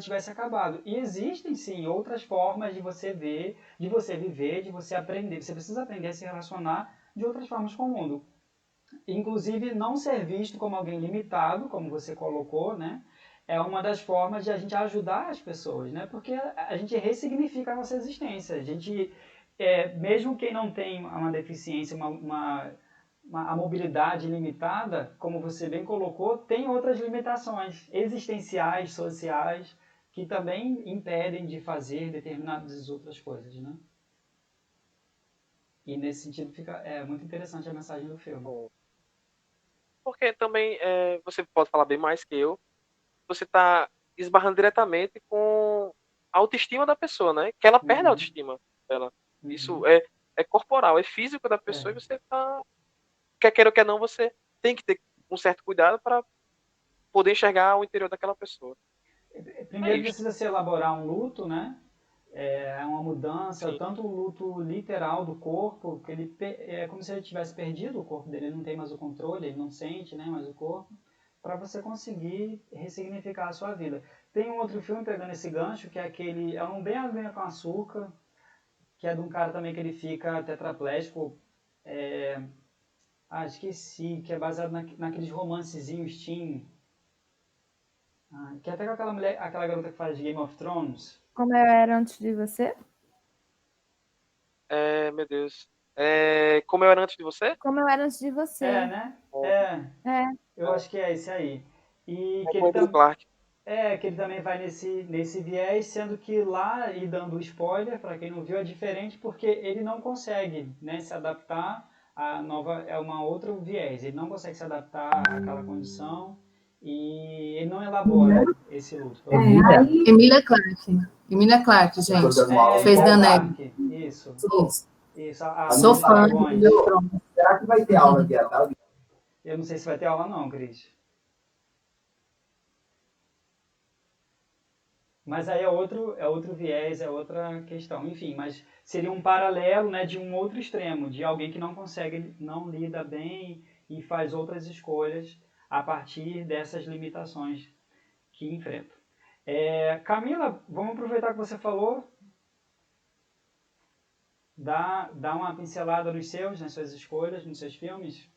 [SPEAKER 1] tivesse acabado. E existem sim outras formas de você ver, de você viver, de você aprender. Você precisa aprender a se relacionar de outras formas com o mundo. Inclusive não ser visto como alguém limitado, como você colocou, né? É uma das formas de a gente ajudar as pessoas, né? Porque a gente ressignifica a nossa existência. A gente, mesmo quem não tem uma deficiência, a mobilidade limitada, como você bem colocou, tem outras limitações existenciais, sociais, que também impedem de fazer determinadas outras coisas, né? E nesse sentido fica muito interessante a mensagem do filme.
[SPEAKER 2] Porque também, você pode falar bem mais que eu, você está esbarrando diretamente com a autoestima da pessoa, né? Que ela perde a autoestima dela. Isso é corporal, é físico da pessoa e você está... Quer queira ou quer não, você tem que ter um certo cuidado para poder enxergar o interior daquela pessoa.
[SPEAKER 1] Primeiro precisa se elaborar um luto, né? É uma mudança,
[SPEAKER 2] Sim.
[SPEAKER 1] tanto o luto literal do corpo, que ele é como se ele tivesse perdido o corpo dele, ele não tem mais o controle, ele não sente, né, mais o corpo, para você conseguir ressignificar a sua vida. Tem um outro filme pegando esse gancho, que é aquele, é um Bem Água com Açúcar, que é de um cara também que ele fica tetraplégico, esqueci, que é baseado naqueles romancezinhos teen, que é até com aquela garota que faz Game of Thrones.
[SPEAKER 6] Como eu era antes de você?
[SPEAKER 2] Meu Deus. Como eu era antes de você?
[SPEAKER 6] Como eu era antes de você.
[SPEAKER 1] Né? Eu acho que é esse aí. E que ele
[SPEAKER 2] Clark.
[SPEAKER 1] que ele também vai nesse viés, sendo que lá, e dando spoiler, para quem não viu, é diferente porque ele não consegue, né, se adaptar à nova, é uma outra viés, ele não consegue se adaptar àquela condição e ele não elabora esse luto.
[SPEAKER 3] Emilia Clarke, gente, fez Daenerys.
[SPEAKER 1] Isso.
[SPEAKER 3] Sou fã.
[SPEAKER 7] Será que vai ter aula de Natal?
[SPEAKER 1] Eu não sei se vai ter aula não, Cris. Mas aí é outro viés, é outra questão. Enfim, mas seria um paralelo, né, de um outro extremo, de alguém que não consegue, não lida bem e faz outras escolhas a partir dessas limitações que enfrenta. Camila, vamos aproveitar que você falou, dá uma pincelada nas suas escolhas, nos seus filmes.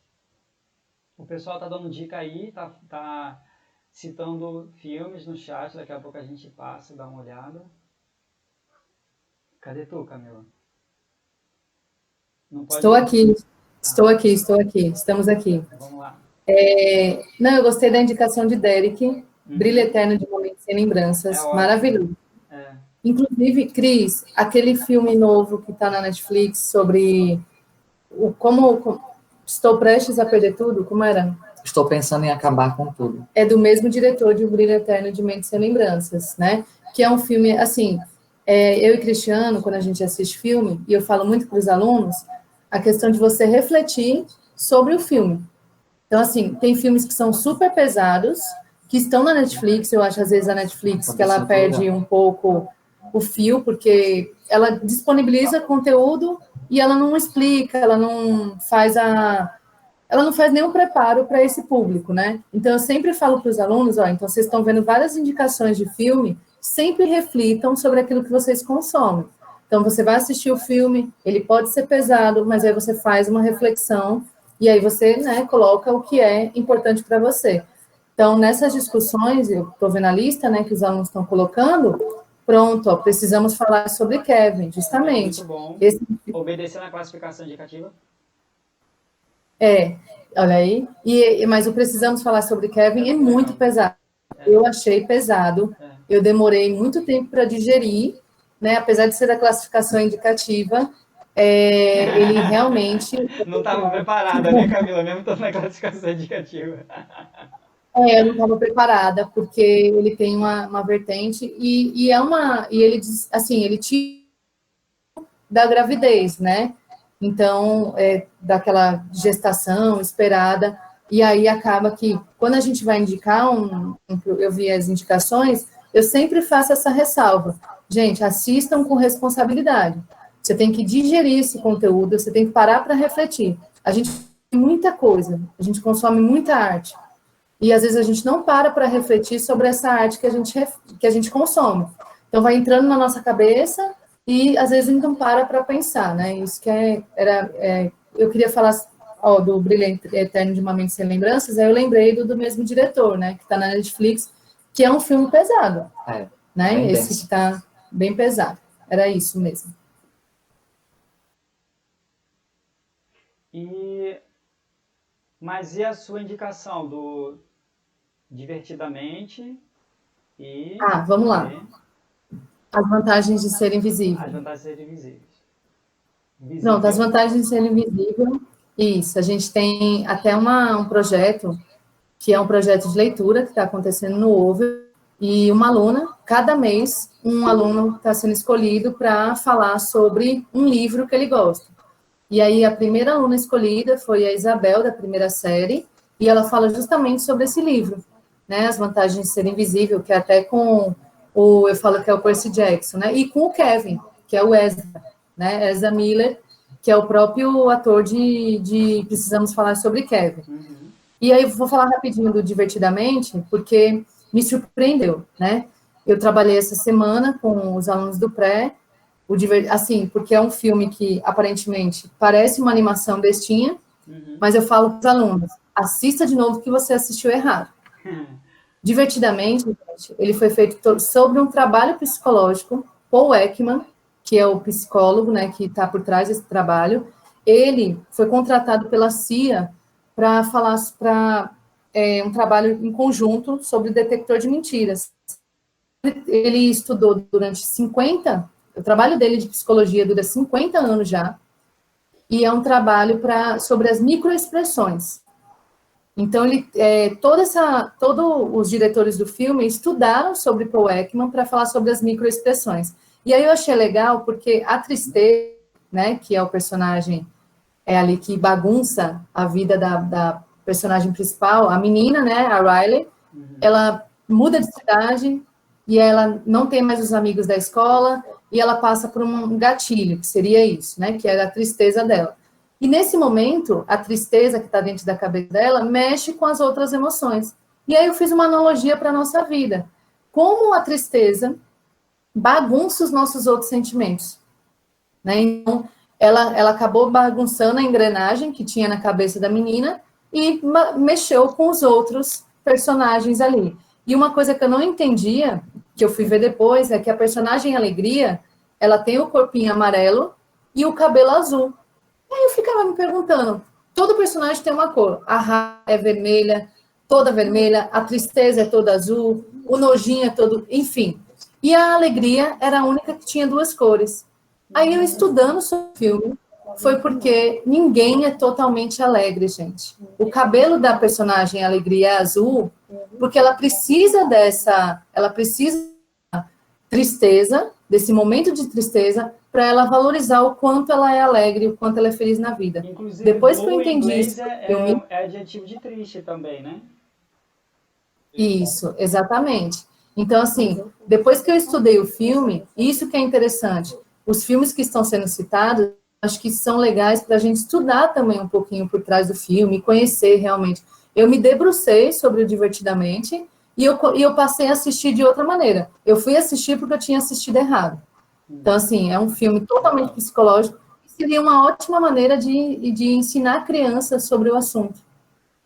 [SPEAKER 1] O pessoal tá dando dica aí, tá citando filmes no chat, daqui a pouco a gente passa e dá uma olhada. Cadê tu, Camila?
[SPEAKER 3] Estou aqui, estamos aqui.
[SPEAKER 1] Vamos lá.
[SPEAKER 3] Não, eu gostei da indicação de Derek, Brilho Eterno de Momentos Sem Lembranças, maravilhoso. Inclusive, Cris, aquele filme novo que está na Netflix sobre como estou prestes a perder tudo, como era?
[SPEAKER 7] Estou pensando em acabar com tudo.
[SPEAKER 3] É do mesmo diretor de O Brilho Eterno de Mentes Sem Lembranças, né? Que é um filme, assim, eu e Cristiano, quando a gente assiste filme, e eu falo muito para os alunos, a questão de você refletir sobre o filme. Então, assim, tem filmes que são super pesados, que estão na Netflix, eu acho, às vezes, a Netflix, que ela perde um pouco o fio, porque ela disponibiliza conteúdo e ela não explica, ela não faz nenhum preparo para esse público, né? Então, eu sempre falo para os alunos, então vocês estão vendo várias indicações de filme, sempre reflitam sobre aquilo que vocês consomem. Então, você vai assistir o filme, ele pode ser pesado, mas aí você faz uma reflexão e aí você, né, coloca o que é importante para você. Então, nessas discussões, eu estou vendo a lista, né, que os alunos estão colocando, pronto, precisamos falar sobre Kevin, justamente.
[SPEAKER 1] Muito bom. Obedecendo a classificação indicativa.
[SPEAKER 3] Olha aí. Mas o precisamos falar sobre Kevin é muito pesado. Eu achei pesado. Eu demorei muito tempo para digerir, né? Apesar de ser da classificação indicativa, ele realmente...
[SPEAKER 1] Não estava preparada, né, Camila? Mesmo estando na classificação indicativa.
[SPEAKER 3] Eu não estava preparada, porque ele tem uma vertente e ele diz, assim, ele tira da gravidez, né? Então, daquela gestação esperada, e aí acaba que, quando a gente vai indicar eu vi as indicações, eu sempre faço essa ressalva. Gente, assistam com responsabilidade. Você tem que digerir esse conteúdo, você tem que parar para refletir. A gente tem muita coisa, a gente consome muita arte, e às vezes a gente não para refletir sobre essa arte que a gente consome. Então, vai entrando na nossa cabeça, e às vezes não para pensar, né? Isso que eu queria falar do Brilho Eterno de Uma Mente Sem Lembranças, aí eu lembrei do mesmo diretor, né? Que está na Netflix, que é um filme pesado, né? Esse que está bem pesado. Era isso mesmo.
[SPEAKER 1] Mas e a sua indicação do Divertidamente e...
[SPEAKER 3] vamos lá. As vantagens de ser invisível.
[SPEAKER 1] As vantagens de ser invisíveis.
[SPEAKER 3] Pronto, as vantagens de ser invisível. Isso, a gente tem até um projeto, que é um projeto de leitura que está acontecendo no Over, e uma aluna, cada mês, um aluno está sendo escolhido para falar sobre um livro que ele gosta. E aí, a primeira aluna escolhida foi a Isabel, da primeira série, e ela fala justamente sobre esse livro, né? As vantagens de ser invisível, que é até com eu falo que é o Percy Jackson, né? E com o Kevin, que é o Ezra, né? Ezra Miller, que é o próprio ator de Precisamos Falar sobre Kevin.
[SPEAKER 1] Uhum.
[SPEAKER 3] E aí, eu vou falar rapidinho do Divertidamente, porque me surpreendeu, né? Eu trabalhei essa semana com os alunos do pré, assim, porque é um filme que, aparentemente, parece uma animação bestinha, mas eu falo para os alunos, assista de novo que você assistiu errado. Divertidamente, gente, ele foi feito sobre um trabalho psicológico. Paul Ekman, que é o psicólogo, né, que está por trás desse trabalho, ele foi contratado pela CIA para falar para um trabalho em conjunto sobre detector de mentiras. Ele estudou durante 50, o trabalho dele de psicologia dura 50 anos já, e é um trabalho sobre as microexpressões. Então, todos os diretores do filme estudaram sobre Paul Ekman para falar sobre as microexpressões. E aí eu achei legal, porque a tristeza, né, que é o personagem ali que bagunça a vida da personagem principal, a menina, né, a Riley, ela muda de cidade e ela não tem mais os amigos da escola e ela passa por um gatilho, que seria isso, né, que era a tristeza dela. E nesse momento, a tristeza que está dentro da cabeça dela mexe com as outras emoções. E aí eu fiz uma analogia para a nossa vida. Como a tristeza bagunça os nossos outros sentimentos. Né? Então, ela acabou bagunçando a engrenagem que tinha na cabeça da menina e mexeu com os outros personagens ali. E uma coisa que eu não entendia, que eu fui ver depois, é que a personagem Alegria, ela tem o corpinho amarelo e o cabelo azul. Aí eu ficava me perguntando, todo personagem tem uma cor, a raiva é vermelha, toda vermelha, a tristeza é toda azul, o nojinho é todo, enfim. E a Alegria era a única que tinha duas cores. Aí eu estudando sobre o filme, foi porque ninguém é totalmente alegre, gente. O cabelo da personagem Alegria é azul, porque ela precisa tristeza, desse momento de tristeza, para ela valorizar o quanto ela é alegre, o quanto ela é feliz na vida.
[SPEAKER 1] Inclusive,
[SPEAKER 3] depois que eu entendi isso,
[SPEAKER 1] é adjetivo de triste também, né?
[SPEAKER 3] Isso, exatamente. Então, assim, depois que eu estudei o filme, isso que é interessante, os filmes que estão sendo citados, acho que são legais para a gente estudar também um pouquinho por trás do filme, conhecer realmente. Eu me debrucei sobre o Divertidamente e eu passei a assistir de outra maneira. Eu fui assistir porque eu tinha assistido errado. Então, assim, é um filme totalmente psicológico, seria uma ótima maneira de ensinar crianças sobre o assunto.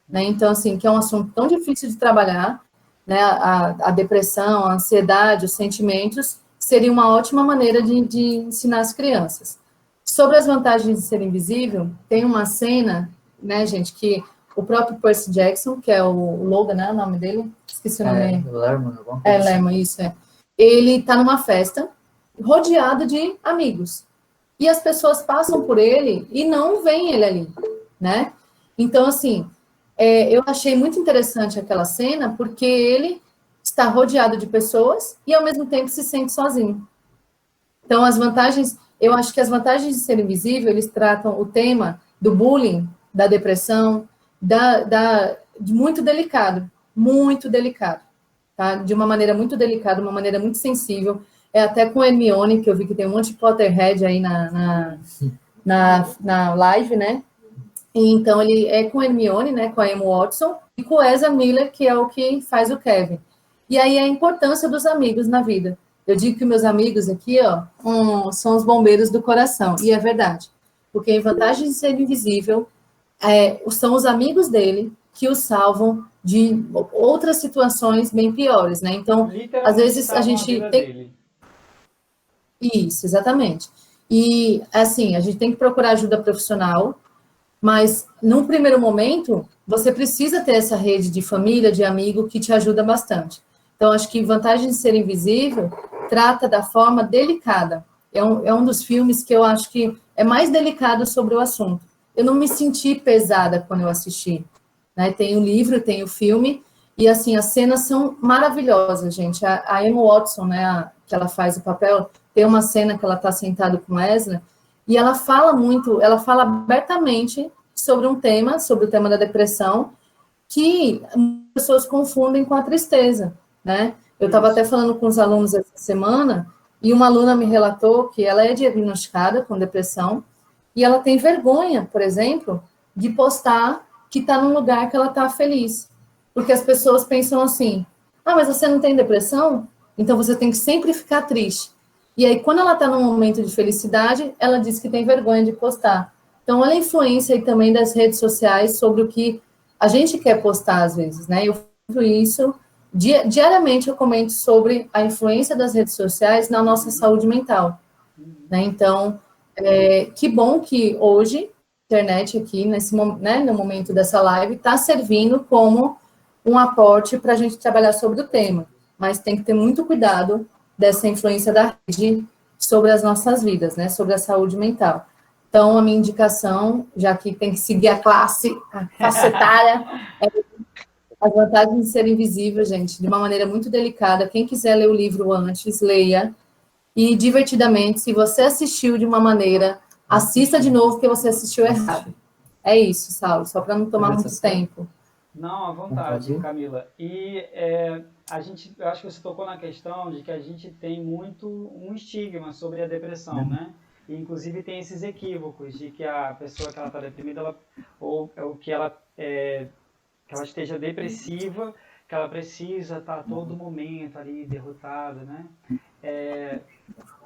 [SPEAKER 3] Né? Então, assim, que é um assunto tão difícil de trabalhar, né? A depressão, a ansiedade, os sentimentos, seria uma ótima maneira de ensinar as crianças. Sobre as vantagens de ser invisível, tem uma cena, né, gente, que o próprio Percy Jackson, que é o Logan, né, o nome dele? Esqueci o nome. Lerman, isso é. Ele está numa festa, rodeado de amigos. E as pessoas passam por ele e não veem ele ali, né? Então, assim, eu achei muito interessante aquela cena, porque ele está rodeado de pessoas e, ao mesmo tempo, se sente sozinho. Então, eu acho que as vantagens de ser invisível, eles tratam o tema do bullying, da depressão, de muito delicado, tá? De uma maneira muito delicada, uma maneira muito sensível. Até com Hermione, que eu vi que tem um monte de Potterhead aí na live, né? E então, ele é com Hermione, né, com a Emma Watson, e com Ezra Miller, que é o que faz o Kevin. E aí a importância dos amigos na vida. Eu digo que meus amigos aqui, ó, são os bombeiros do coração, e é verdade. Porque em vantagem de ser invisível, são os amigos dele que o salvam de outras situações bem piores, né? Então, às vezes a gente tem... Isso, exatamente. E, assim, a gente tem que procurar ajuda profissional, mas, num primeiro momento, você precisa ter essa rede de família, de amigo, que te ajuda bastante. Então, acho que Vantagem de Ser Invisível trata da forma delicada. É um dos filmes que eu acho que é mais delicado sobre o assunto. Eu não me senti pesada quando eu assisti. Né? Tem o livro, tem o filme, e, assim, as cenas são maravilhosas, gente. A Emma Watson, né, que ela faz o papel, tem uma cena que ela está sentada com Ezra, e ela fala abertamente sobre o tema da depressão, que as pessoas confundem com a tristeza, né? Eu estava até falando com os alunos essa semana, e uma aluna me relatou que ela é diagnosticada com depressão, e ela tem vergonha, por exemplo, de postar que está num lugar que ela está feliz. Porque as pessoas pensam assim, mas você não tem depressão? Então você tem que sempre ficar triste. E aí, quando ela está num momento de felicidade, ela diz que tem vergonha de postar. Então, olha a influência aí também das redes sociais sobre o que a gente quer postar às vezes, né? Eu faço isso, diariamente eu comento sobre a influência das redes sociais na nossa saúde mental, né? Então, que bom que hoje a internet aqui, né, no momento dessa live, está servindo como um aporte para a gente trabalhar sobre o tema, mas tem que ter muito cuidado dessa influência da rede sobre as nossas vidas, né, sobre a saúde mental. Então, a minha indicação, já que tem que seguir a classe etária, é As Vantagens de Ser Invisível, gente, de uma maneira muito delicada. Quem quiser ler o livro antes, leia. E, divertidamente, se você assistiu de uma maneira, assista de novo, porque você assistiu errado. É isso, Saulo, só para não tomar muito tempo.
[SPEAKER 1] Não, à vontade, Camila. E eu acho que você tocou na questão de que a gente tem muito um estigma sobre a depressão, né? E, inclusive, tem esses equívocos de que a pessoa que ela está deprimida, ou que ela esteja depressiva, que ela precisa estar a todo momento ali derrotada, né?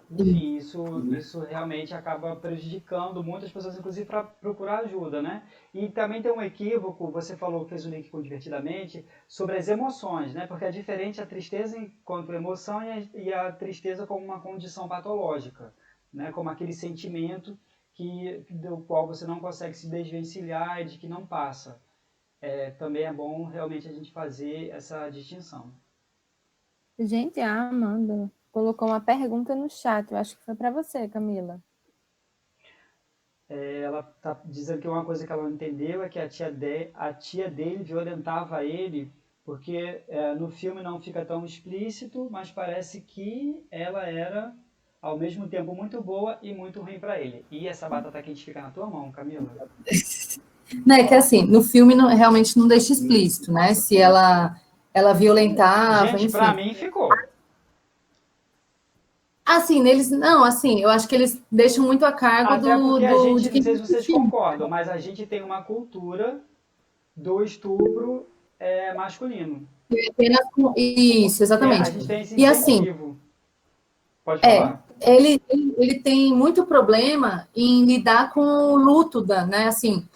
[SPEAKER 1] Enfim, isso realmente acaba prejudicando muitas pessoas, inclusive para procurar ajuda, né? E também tem um equívoco, você falou, fez um link com Divertidamente, sobre as emoções, né? Porque é diferente a tristeza enquanto emoção e a tristeza como uma condição patológica, né? Como aquele sentimento do qual você não consegue se desvencilhar e de que não passa. Também é bom realmente a gente fazer essa distinção.
[SPEAKER 6] Gente, a Amanda colocou uma pergunta no chat. Eu acho que foi para você, Camila.
[SPEAKER 1] Ela está dizendo que uma coisa que ela não entendeu é que a tia dele violentava ele, porque no filme não fica tão explícito, mas parece que ela era, ao mesmo tempo, muito boa e muito ruim para ele. E essa batata quente fica na tua mão, Camila?
[SPEAKER 3] Né, que assim, no filme realmente não deixa explícito, né? Se ela violentava,
[SPEAKER 1] gente,
[SPEAKER 3] enfim.
[SPEAKER 1] Para mim ficou.
[SPEAKER 3] Assim, eu acho que eles deixam muito a cargo
[SPEAKER 1] Até porque a gente,
[SPEAKER 3] de quem...
[SPEAKER 1] não sei se vocês concordam, mas a gente tem uma cultura do estupro masculino.
[SPEAKER 3] Isso, exatamente.
[SPEAKER 1] A gente tem esse
[SPEAKER 3] incentivo. E assim,
[SPEAKER 1] pode falar.
[SPEAKER 3] Ele tem muito problema em lidar com o luto, né? Assim,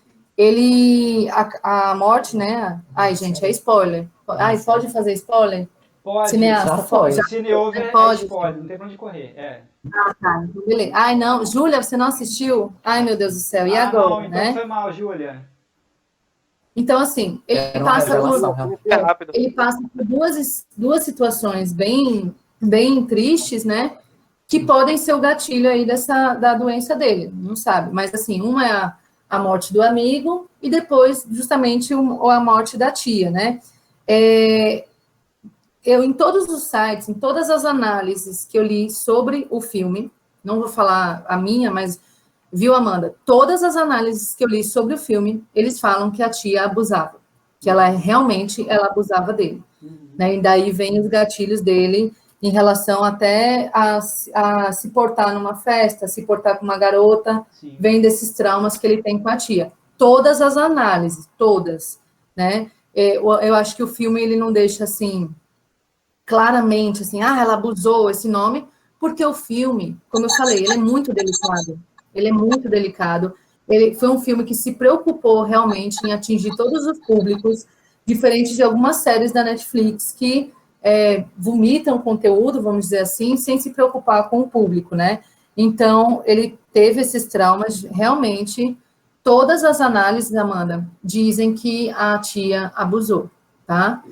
[SPEAKER 3] a morte, né? Ai, gente, é spoiler. Ai, pode fazer spoiler?
[SPEAKER 1] Pode,
[SPEAKER 3] cineasta,
[SPEAKER 1] pode. Cineover
[SPEAKER 3] pode.
[SPEAKER 1] Spoiler, não tem pra onde correr.
[SPEAKER 3] Ah, tá. Beleza. Ai, não. Júlia, você não assistiu? Ai, meu Deus do céu. E agora,
[SPEAKER 1] não, então
[SPEAKER 3] né?
[SPEAKER 1] foi mal, Júlia.
[SPEAKER 3] Então, assim, ele passa por duas situações bem tristes, né? Que podem ser o gatilho aí da doença dele, não sabe. Mas, assim, uma é a morte do amigo e depois, justamente, a morte da tia, né? Em todos os sites, em todas as análises que eu li sobre o filme, não vou falar a minha, mas, viu, Amanda? Todas as análises que eu li sobre o filme, eles falam que a tia abusava, que ela realmente abusava dele. Né? E daí vem os gatilhos dele em relação até a se portar numa festa, se portar com uma garota, Sim. Vem desses traumas que ele tem com a tia. Todas as análises, todas, né? Eu acho que o filme, ele não deixa, assim, claramente, assim, ela abusou, esse nome, porque o filme, como eu falei, ele é muito delicado. Ele é muito delicado. Ele foi um filme que se preocupou realmente em atingir todos os públicos, diferente de algumas séries da Netflix que vomitam conteúdo, vamos dizer assim, sem se preocupar com o público, né? Então, ele teve esses traumas, realmente, todas as análises, Amanda, dizem que a tia abusou, tá?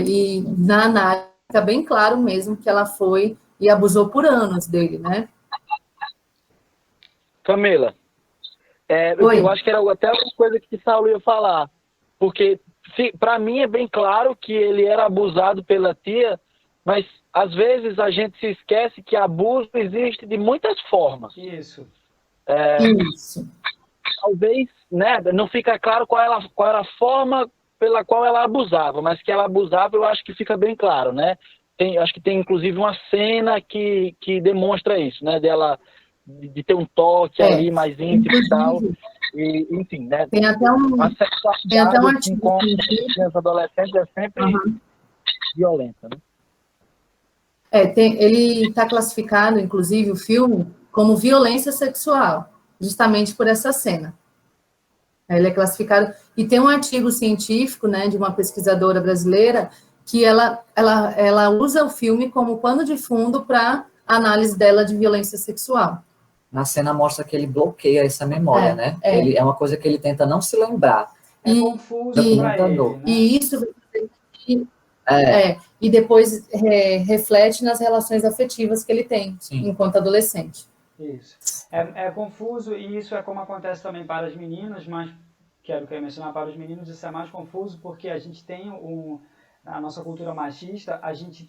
[SPEAKER 3] E na análise fica bem claro mesmo que ela foi e abusou por anos dele, né?
[SPEAKER 9] Camila, eu acho que era até uma coisa que o Saulo ia falar, porque para mim é bem claro que ele era abusado pela tia, mas às vezes a gente se esquece que abuso existe de muitas formas.
[SPEAKER 1] Isso.
[SPEAKER 3] Isso.
[SPEAKER 9] Talvez, né, não fica claro qual era a forma pela qual ela abusava, mas que ela abusava eu acho que fica bem claro, né? Acho que tem inclusive uma cena que demonstra isso, né? De ter um toque ali mais íntimo e tal. E, enfim, né?
[SPEAKER 3] Tem até um artigo
[SPEAKER 9] com crianças adolescentes é sempre violenta, né?
[SPEAKER 3] Ele está classificado, inclusive, o filme, como violência sexual, justamente por essa cena. Ele é classificado... E tem um artigo científico, né, de uma pesquisadora brasileira, que ela usa o filme como pano de fundo para análise dela de violência sexual.
[SPEAKER 7] Na cena mostra que ele bloqueia essa memória, né? Ele, é uma coisa que ele tenta não se lembrar.
[SPEAKER 1] Confuso para ele, né?
[SPEAKER 3] E isso... e depois reflete nas relações afetivas que ele tem, enquanto adolescente.
[SPEAKER 1] Isso. É confuso, e isso é como acontece também para as meninas, mas quero mencionar para os meninos, isso é mais confuso porque a gente tem a nossa cultura machista, a gente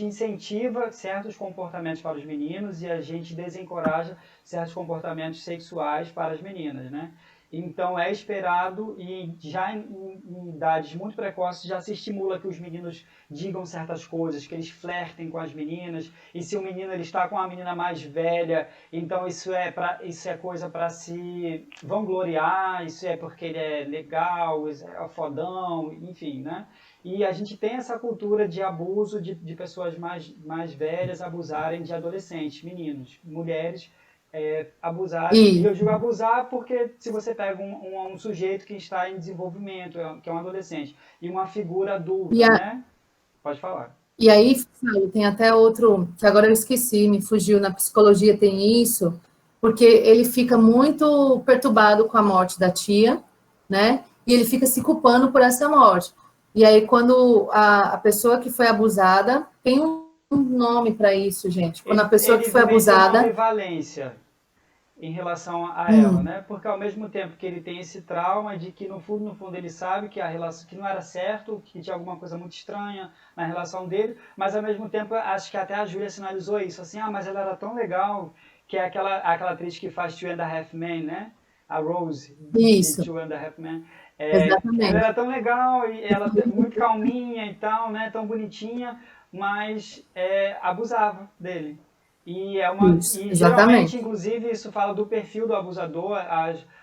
[SPEAKER 1] incentiva certos comportamentos para os meninos e a gente desencoraja certos comportamentos sexuais para as meninas, né? Então é esperado, e já em idades muito precoces já se estimula que os meninos digam certas coisas, que eles flertem com as meninas, e se o menino ele está com a menina mais velha, então isso é coisa para se vangloriar, isso é porque ele é legal, é fodão, enfim, né? E a gente tem essa cultura de abuso de pessoas mais velhas abusarem de adolescentes, meninos, mulheres, abusar. E eu digo abusar porque se você pega um sujeito que está em desenvolvimento, que é um adolescente, e uma figura adulta, né? Pode falar.
[SPEAKER 3] E aí, tem até outro, que agora eu esqueci, me fugiu, na psicologia tem isso, porque ele fica muito perturbado com a morte da tia, né? E ele fica se culpando por essa morte. E aí, quando a pessoa que foi abusada, tem um nome para isso, gente. Quando a pessoa que foi abusada...
[SPEAKER 1] ambivalência em relação a ela, né? Porque ao mesmo tempo que ele tem esse trauma de que no fundo ele sabe que a relação que não era certo, que tinha alguma coisa muito estranha na relação dele, mas ao mesmo tempo acho que até a Júlia sinalizou isso, assim, mas ela era tão legal, que é aquela atriz que faz Two and a Half Men, né? A Rose
[SPEAKER 3] isso.
[SPEAKER 1] de Two and a Half Men.
[SPEAKER 3] Exatamente.
[SPEAKER 1] Ela era tão legal e ela muito calminha e tal, né? Tão bonitinha, mas abusava dele. E geralmente, inclusive, isso fala do perfil do abusador.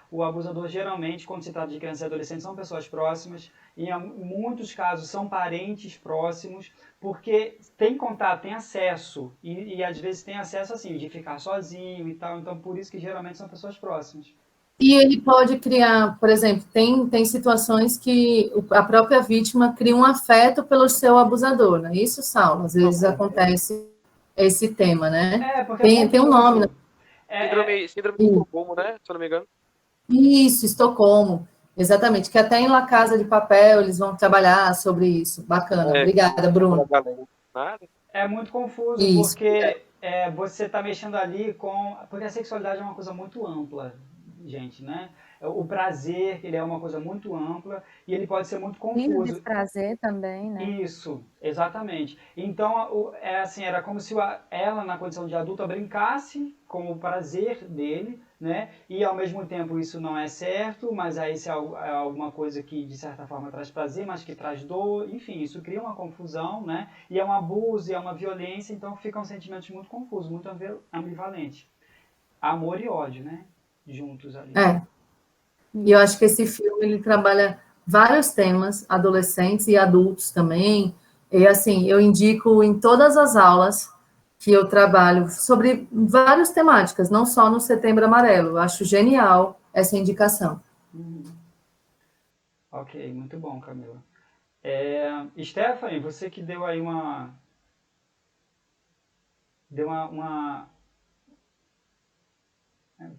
[SPEAKER 1] O abusador, geralmente, quando se trata de crianças e adolescentes, são pessoas próximas. E, em muitos casos, são parentes próximos, porque tem contato, tem acesso. E às vezes, tem acesso, assim, de ficar sozinho e tal. Então, por isso que, geralmente, são pessoas próximas.
[SPEAKER 3] E ele pode criar, por exemplo, tem situações que a própria vítima cria um afeto pelo seu abusador, não é isso, Saulo? Às vezes acontece esse tema, né? Tem um nome. Né?
[SPEAKER 2] Síndrome de Estocolmo, né? Se eu não me engano.
[SPEAKER 3] Isso, Estocolmo. Exatamente, que até em La Casa de Papel eles vão trabalhar sobre isso. Bacana. Obrigada, Bruno.
[SPEAKER 1] É muito confuso, isso. Porque você está mexendo ali com... Porque a sexualidade é uma coisa muito ampla, gente, né? O prazer, ele é uma coisa muito ampla e ele pode ser muito confuso.
[SPEAKER 6] E o desprazer também, né?
[SPEAKER 1] Isso, exatamente. Então, assim, era como se ela, na condição de adulta, brincasse com o prazer dele, né? E, ao mesmo tempo, isso não é certo, mas aí isso é alguma coisa que, de certa forma, traz prazer, mas que traz dor. Enfim, isso cria uma confusão, né? E é um abuso, e é uma violência, então ficam sentimentos muito confusos, muito ambivalentes. Amor e ódio, né? Juntos ali.
[SPEAKER 3] E eu acho que esse filme, ele trabalha vários temas, adolescentes e adultos também. E, assim, eu indico em todas as aulas que eu trabalho sobre várias temáticas, não só no Setembro Amarelo. Eu acho genial essa indicação.
[SPEAKER 1] Ok, muito bom, Camila. Stephanie, você que deu aí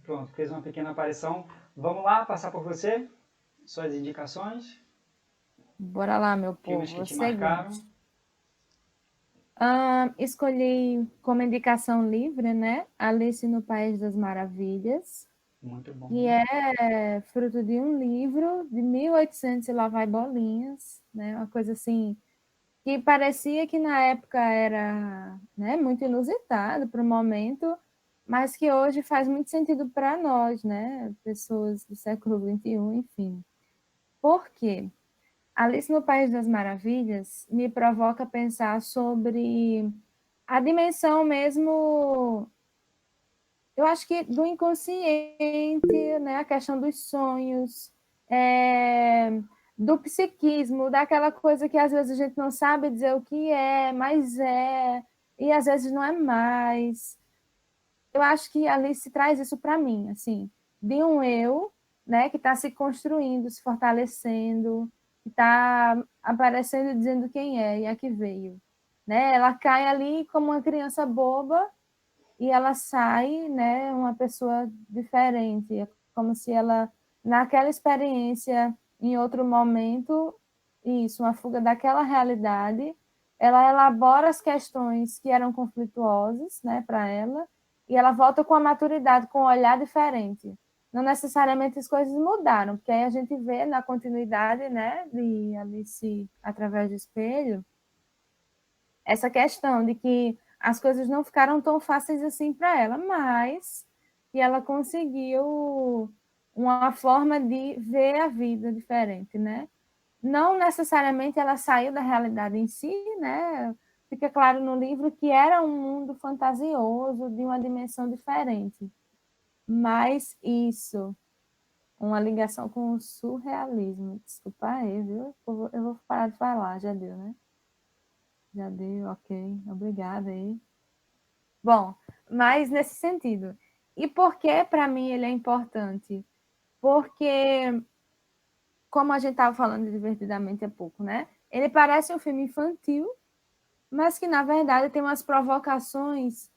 [SPEAKER 1] Pronto, fez uma pequena aparição. Vamos lá, passar por você? Suas indicações?
[SPEAKER 6] Bora lá, meu povo.
[SPEAKER 1] Filmes que te marcaram.
[SPEAKER 6] Escolhi como indicação livre, né? Alice no País das Maravilhas.
[SPEAKER 1] Muito bom.
[SPEAKER 6] Que é fruto de um livro de 1800 e lá vai bolinhas, né? Uma coisa assim que parecia que na época era, né, muito inusitado para o momento, mas que hoje faz muito sentido para nós, né? Pessoas do século XXI, enfim. Por quê? Alice no País das Maravilhas me provoca pensar sobre a dimensão mesmo, eu acho que do inconsciente, né? A questão dos sonhos, do psiquismo, daquela coisa que às vezes a gente não sabe dizer o que é, mas e às vezes não é mais. Eu acho que Alice traz isso para mim, assim, de um eu, né, que está se construindo, se fortalecendo, que está aparecendo e dizendo quem é e a que veio, né? Ela cai ali como uma criança boba e ela sai, né, uma pessoa diferente, é como se ela, naquela experiência, em outro momento, isso, uma fuga daquela realidade, ela elabora as questões que eram conflituosas, né, para ela, e ela volta com a maturidade, com um olhar diferente. Não necessariamente as coisas mudaram, porque aí a gente vê na continuidade, né, de Alice através do espelho, essa questão de que as coisas não ficaram tão fáceis assim para ela, mas que ela conseguiu uma forma de ver a vida diferente, né? Não necessariamente ela saiu da realidade em si, né? Fica claro no livro que era um mundo fantasioso, de uma dimensão diferente. Mas isso, uma ligação com o surrealismo. Desculpa aí, viu? Eu vou parar de falar, já deu, né? Já deu, ok. Obrigada aí. Bom, mas nesse sentido. E por que, para mim, ele é importante? Porque, como a gente estava falando divertidamente há pouco, né? Ele parece um filme infantil, mas que, na verdade, tem umas provocações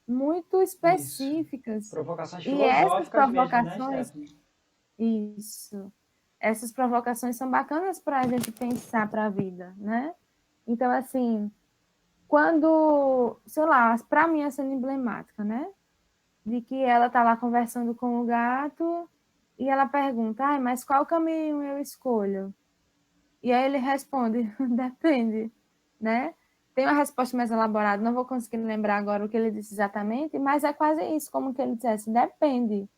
[SPEAKER 6] muito específicas.
[SPEAKER 1] Isso. Provocações
[SPEAKER 6] E essas
[SPEAKER 1] filosóficas mesmo, né,
[SPEAKER 6] provocações...
[SPEAKER 1] Stephanie?
[SPEAKER 6] Isso. Essas provocações são bacanas para a gente pensar para a vida, né? Então, assim, quando, sei lá, para mim é sendo emblemática, né? De que ela tá lá conversando com o gato e ela pergunta, mas qual caminho eu escolho? E aí ele responde, depende, né? Tem uma resposta mais elaborada, não vou conseguir lembrar agora o que ele disse exatamente, mas é quase isso, como que ele dissesse, depende.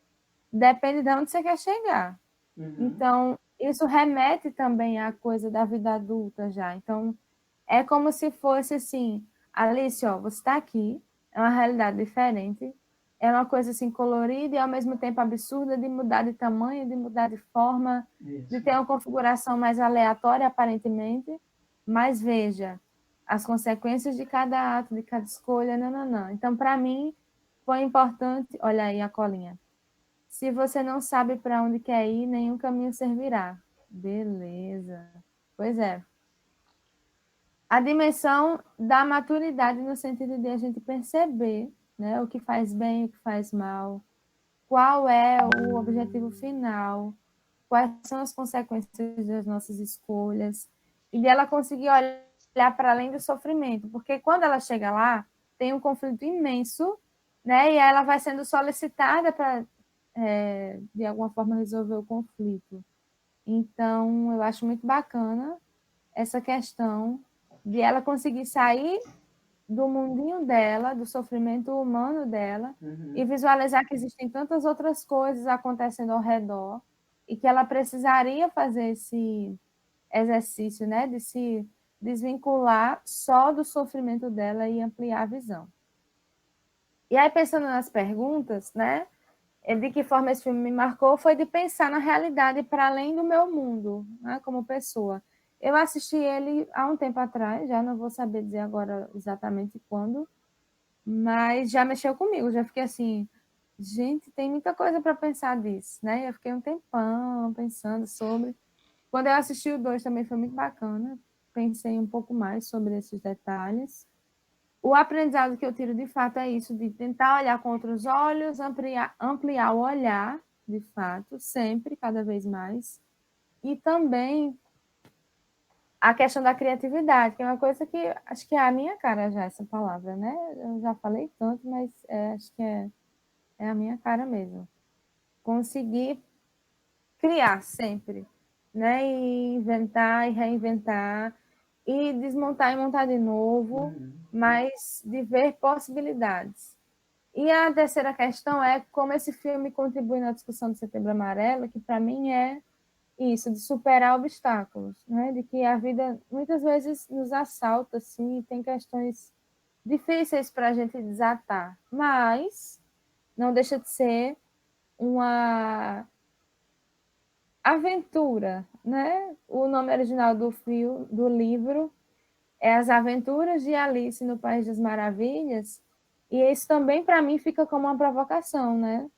[SPEAKER 6] Depende de onde você quer chegar. Então, isso remete também à coisa da vida adulta já. Então, é como se fosse assim, Alice, ó, você está aqui, é uma realidade diferente, é uma coisa assim colorida e ao mesmo tempo absurda de mudar de tamanho, de mudar de forma, de ter uma configuração mais aleatória aparentemente, mas veja as consequências de cada ato, de cada escolha, não. Então, para mim, foi importante, olha aí a colinha. Se você não sabe para onde quer ir, nenhum caminho servirá. Beleza. Pois é. A dimensão da maturidade no sentido de a gente perceber, né, o que faz bem, o que faz mal, qual é o objetivo final, quais são as consequências das nossas escolhas, e dela conseguir olhar para além do sofrimento, porque quando ela chega lá, tem um conflito imenso, né, e ela vai sendo solicitada para, de alguma forma, resolver o conflito. Então, eu acho muito bacana essa questão de ela conseguir sair do mundinho dela, do sofrimento humano dela, e visualizar que existem tantas outras coisas acontecendo ao redor e que ela precisaria fazer esse exercício, né, de se desvincular só do sofrimento dela e ampliar a visão. E aí, pensando nas perguntas, né, de que forma esse filme me marcou, foi de pensar na realidade para além do meu mundo, né, como pessoa. Eu assisti ele há um tempo atrás, já não vou saber dizer agora exatamente quando, mas já mexeu comigo, já fiquei assim, gente, tem muita coisa para pensar disso, né? Eu fiquei um tempão pensando sobre. Quando eu assisti o 2 também foi muito bacana, pensei um pouco mais sobre esses detalhes. O aprendizado que eu tiro de fato é isso, de tentar olhar com outros olhos, ampliar o olhar, de fato, sempre, cada vez mais. E também a questão da criatividade, que é uma coisa que acho que é a minha cara já, essa palavra, né? Eu já falei tanto, mas acho que é a minha cara mesmo. Conseguir criar sempre, né? E inventar e reinventar, e desmontar e montar de novo, mas de ver possibilidades. E a terceira questão é como esse filme contribui na discussão do Setembro Amarelo, que para mim é isso, de superar obstáculos, né? De que a vida muitas vezes nos assalta, assim, e tem questões difíceis para a gente desatar, mas não deixa de ser uma aventura, né? O nome original do livro é As Aventuras de Alice no País das Maravilhas, e isso também, para mim, fica como uma provocação, né?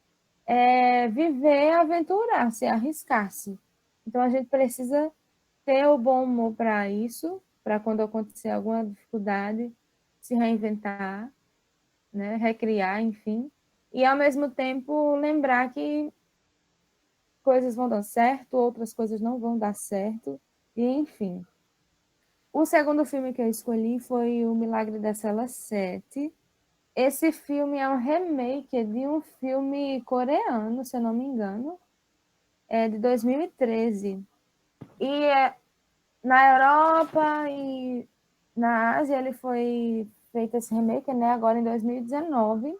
[SPEAKER 6] É viver, aventurar-se, arriscar-se. Então, a gente precisa ter o bom humor para isso, para quando acontecer alguma dificuldade, se reinventar, né? Recriar, enfim. E, ao mesmo tempo, lembrar que coisas vão dar certo, outras coisas não vão dar certo, e enfim. O segundo filme que eu escolhi foi O Milagre da Cela 7. Esse filme é um remake de um filme coreano, se eu não me engano, é de 2013. E na Europa e na Ásia ele foi feito esse remake, né, agora em 2019.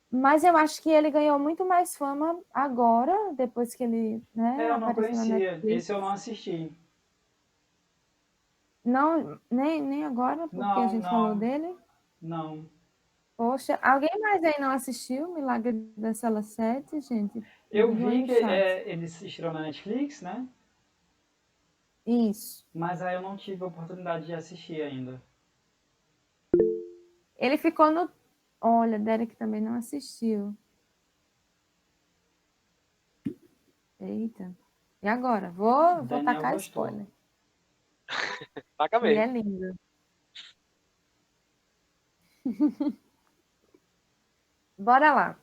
[SPEAKER 6] Mas eu acho que ele ganhou muito mais fama agora, depois que ele, né,
[SPEAKER 1] Eu não
[SPEAKER 6] apareceu na
[SPEAKER 1] conhecia.
[SPEAKER 6] Netflix.
[SPEAKER 1] Esse eu não assisti.
[SPEAKER 6] Não, nem agora, porque a gente falou dele.
[SPEAKER 1] Não.
[SPEAKER 6] Poxa, alguém mais aí não assistiu Milagre da Cela 7, gente?
[SPEAKER 1] Eu
[SPEAKER 6] Digam aí
[SPEAKER 1] vi
[SPEAKER 6] no
[SPEAKER 1] que
[SPEAKER 6] chat.
[SPEAKER 1] eles estreou na Netflix, né?
[SPEAKER 6] Isso.
[SPEAKER 1] Mas aí eu não tive a oportunidade de assistir ainda.
[SPEAKER 6] Ele ficou no... Olha, Derek também não assistiu. Eita. E agora? Vou
[SPEAKER 1] Daniel
[SPEAKER 6] tacar
[SPEAKER 1] gostou.
[SPEAKER 6] spoiler.
[SPEAKER 2] Taca
[SPEAKER 6] Ele é
[SPEAKER 2] mesmo.
[SPEAKER 6] lindo. Bora lá.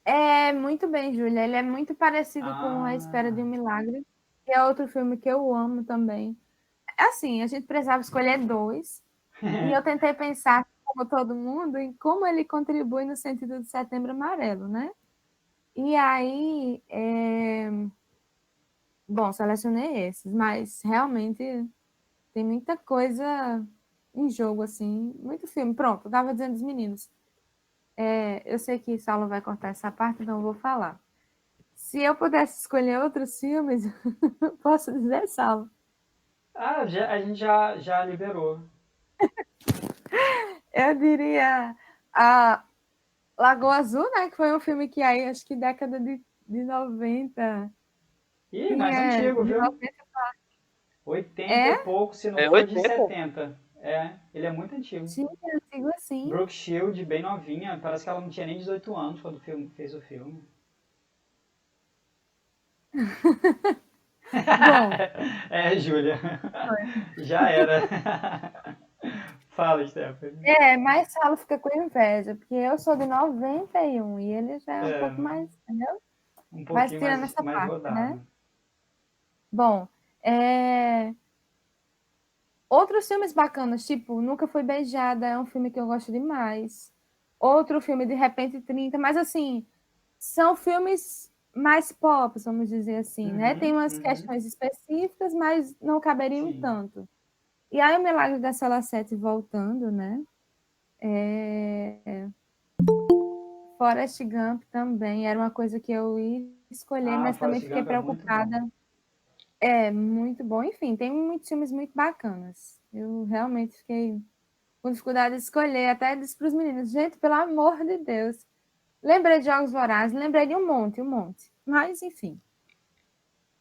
[SPEAKER 6] É muito bem, Júlia. Ele é muito parecido com A Espera de um Milagre, que é outro filme que eu amo também. Assim, a gente precisava escolher dois. E eu tentei pensar, como todo mundo, em como ele contribui no sentido de Setembro Amarelo, né? E aí, bom, selecionei esses, mas realmente tem muita coisa em jogo, assim, muito filme. Pronto, eu estava dizendo dos meninos. Eu sei que Saulo vai cortar essa parte, então eu vou falar. Se eu pudesse escolher outros filmes, posso dizer, Saulo?
[SPEAKER 1] A gente já liberou.
[SPEAKER 6] Eu diria a Lagoa Azul, né? Que foi um filme que aí, acho que década de 90.
[SPEAKER 1] Ih, mais antigo, viu? 80 e pouco, se não for de 70. Ele é muito antigo.
[SPEAKER 6] Sim, é antigo assim.
[SPEAKER 1] Brooke Shield, bem novinha. Parece que ela não tinha nem 18 anos quando fez o filme.
[SPEAKER 6] Bom.
[SPEAKER 1] Júlia. Já era. Fala, Stephanie.
[SPEAKER 6] Mas Saulo fica com inveja, porque eu sou de 91 e ele já é um pouco mais, entendeu?
[SPEAKER 1] Um pouquinho mais
[SPEAKER 6] parte,
[SPEAKER 1] rodado.
[SPEAKER 6] né? Bom, outros filmes bacanas, tipo Nunca Fui Beijada, é um filme que eu gosto demais. Outro filme, De Repente 30, mas assim, são filmes mais pop, vamos dizer assim, né? Tem umas questões específicas, mas não caberiam tanto. E aí o Milagre da Cela 7 voltando, né? Forrest Gump também era uma coisa que eu ia escolher, mas também fiquei preocupada. Muito bom. Enfim, tem muitos filmes muito bacanas. Eu realmente fiquei com dificuldade de escolher, até disse para os meninos, gente, pelo amor de Deus. Lembrei de Jogos Vorazes, lembrei de um monte. Mas, enfim.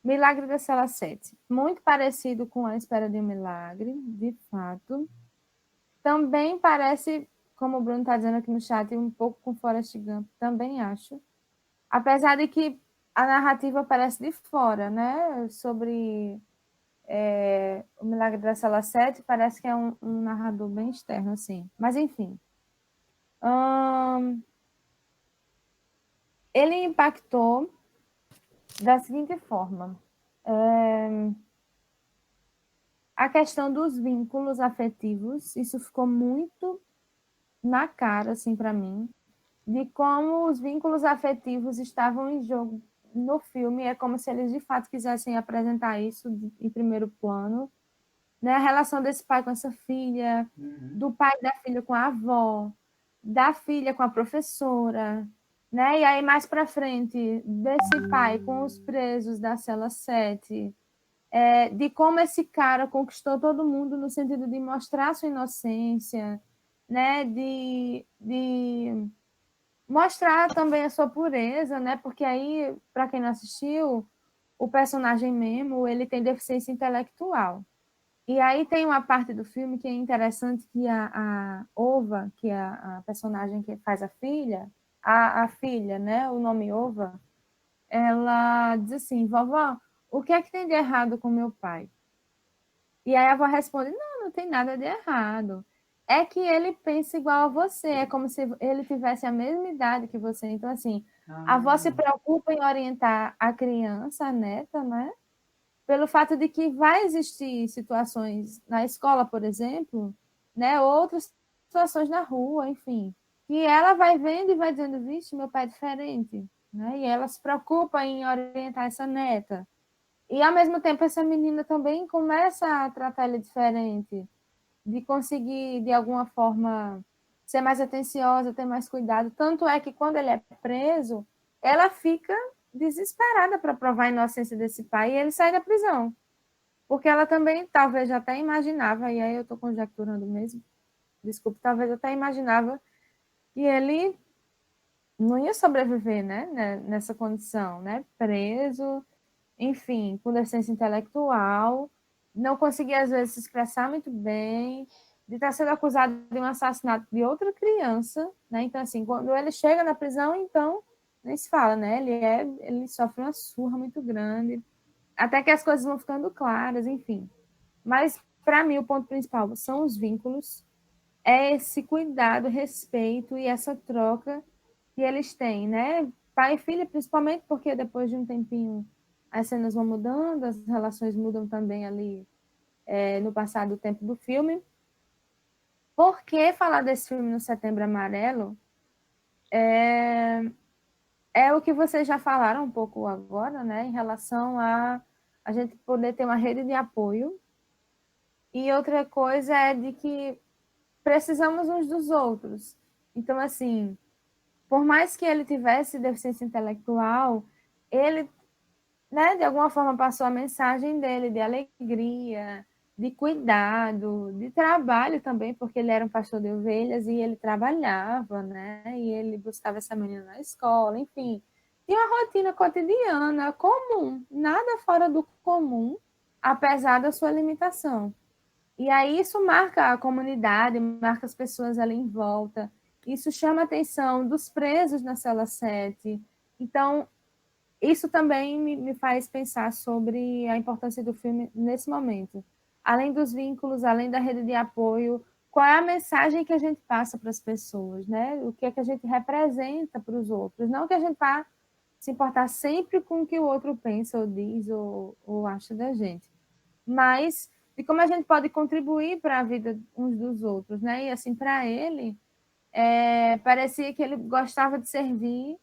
[SPEAKER 6] Milagre da Cela 7. Muito parecido com A Espera de um Milagre, de fato. Também parece, como o Bruno está dizendo aqui no chat, um pouco com Forrest Gump, também acho. Apesar de que a narrativa parece de fora, né? Sobre o Milagre da Cela 7, parece que é um narrador bem externo, assim. Mas, enfim. Ele impactou da seguinte forma. A questão dos vínculos afetivos, isso ficou muito na cara, assim, para mim, de como os vínculos afetivos estavam em jogo no filme. É como se eles, de fato, quisessem apresentar isso em primeiro plano. Né? A relação desse pai com essa filha, do pai da filha com a avó, da filha com a professora, né? E aí, mais para frente, desse pai com os presos da cela 7, de como esse cara conquistou todo mundo no sentido de mostrar sua inocência, né? De mostrar também a sua pureza, né? Porque aí, para quem não assistiu, o personagem Memo, ele tem deficiência intelectual. E aí tem uma parte do filme que é interessante, que a Ova, que é a personagem que faz a filha, né, o nome Ova, ela diz assim, vovó, o que é que tem de errado com meu pai? E aí a avó responde, não, não tem nada de errado. É que ele pensa igual a você, é como se ele tivesse a mesma idade que você. Então, assim, a avó se preocupa em orientar a criança, a neta, né? Pelo fato de que vai existir situações na escola, por exemplo, né? Outras situações na rua, enfim, que ela vai vendo e vai dizendo, vixe, meu pai é diferente, né? E ela se preocupa em orientar essa neta. E, ao mesmo tempo, essa menina também começa a tratar ele diferente, de conseguir, de alguma forma, ser mais atenciosa, ter mais cuidado. Tanto é que, quando ele é preso, ela fica desesperada para provar a inocência desse pai e ele sai da prisão. Porque ela também, talvez, até imaginava, e aí eu estou conjecturando mesmo, desculpe, talvez até imaginava que ele não ia sobreviver, né, nessa condição, né, preso, enfim, com deficiência intelectual, não conseguia, às vezes, se expressar muito bem, de estar sendo acusado de um assassinato de outra criança, né? Então, assim, quando ele chega na prisão, então, nem se fala, né? Ele sofre uma surra muito grande, até que as coisas vão ficando claras, enfim. Mas, para mim, o ponto principal são os vínculos, é esse cuidado, respeito e essa troca que eles têm, né? Pai e filha, principalmente porque depois de um tempinho as cenas vão mudando, as relações mudam também ali no passar do tempo do filme. Por que falar desse filme no Setembro Amarelo? É o que vocês já falaram um pouco agora, né? Em relação a gente poder ter uma rede de apoio. E outra coisa é de que precisamos uns dos outros. Então, assim, por mais que ele tivesse deficiência intelectual, ele, né, de alguma forma passou a mensagem dele de alegria, de cuidado, de trabalho também, porque ele era um pastor de ovelhas e ele trabalhava, né, e ele buscava essa menina na escola, enfim. Tinha uma rotina cotidiana, comum, nada fora do comum, apesar da sua limitação. E aí isso marca a comunidade, marca as pessoas ali em volta. Isso chama a atenção dos presos na cela 7. Então, isso também me faz pensar sobre a importância do filme nesse momento. Além dos vínculos, além da rede de apoio, qual é a mensagem que a gente passa para as pessoas, né? O que é que a gente representa para os outros? Não que a gente vá se importar sempre com o que o outro pensa ou diz ou acha da gente, mas de como a gente pode contribuir para a vida uns dos outros, né? E assim, para ele, parecia que ele gostava de servir,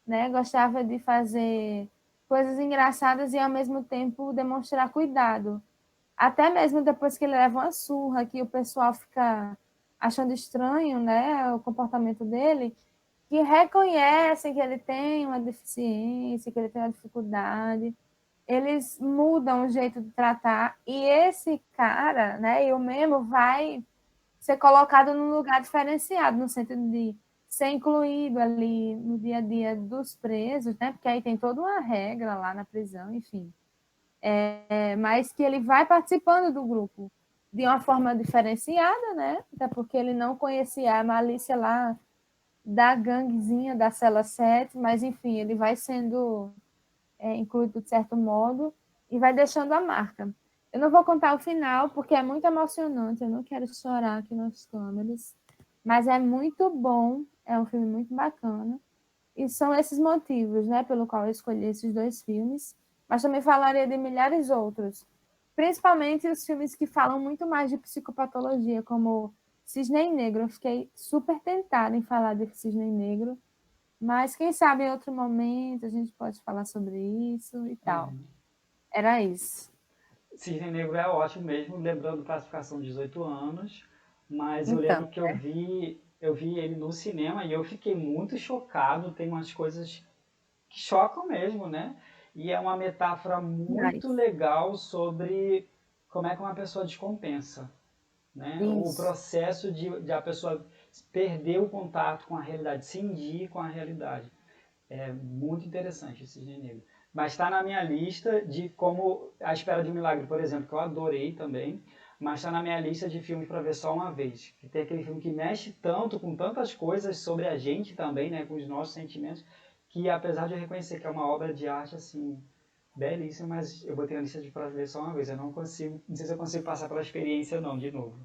[SPEAKER 6] né? Gostava de fazer coisas engraçadas e, ao mesmo tempo, demonstrar cuidado. Até mesmo depois que ele leva uma surra, que o pessoal fica achando estranho, né, o comportamento dele, que reconhecem que ele tem uma deficiência, que ele tem uma dificuldade, eles mudam o jeito de tratar, e esse cara, né, e o Memo vai ser colocado num lugar diferenciado, no sentido de ser incluído ali no dia a dia dos presos, né, porque aí tem toda uma regra lá na prisão, enfim. Mas que ele vai participando do grupo de uma forma diferenciada, né, até porque ele não conhecia a malícia lá da ganguezinha da cela 7, mas, enfim, ele vai sendo incluído de certo modo, e vai deixando a marca. Eu não vou contar o final, porque é muito emocionante, eu não quero chorar aqui nas câmeras, mas é muito bom, é um filme muito bacana, e são esses motivos, né, pelo qual eu escolhi esses dois filmes, mas também falaria de milhares outros, principalmente os filmes que falam muito mais de psicopatologia, como Cisne Negro. Eu fiquei super tentada em falar de Cisne Negro, mas quem sabe em outro momento a gente pode falar sobre isso e tal. Era isso.
[SPEAKER 1] Cisne Negro é ótimo mesmo, lembrando classificação de 18 anos, mas eu
[SPEAKER 6] Então,
[SPEAKER 1] lembro que eu vi ele no cinema e eu fiquei muito chocado, tem umas coisas que chocam mesmo, né? E é uma metáfora muito legal sobre como é que uma pessoa descompensa, né? O processo de a pessoa perder o contato com a realidade, cindir com a realidade. É muito interessante esse Cisne Negro. Mas está na minha lista de como A Espera de um Milagre, por exemplo, que eu adorei também. mas está na minha lista de filmes para ver só uma vez. Tem aquele filme que mexe tanto com tantas coisas sobre a gente também, né, com os nossos sentimentos, que apesar de eu reconhecer que é uma obra de arte, assim, belíssima, mas eu botei na lista para ver só uma vez. Eu não consigo, não sei se eu consigo passar pela experiência não, de novo.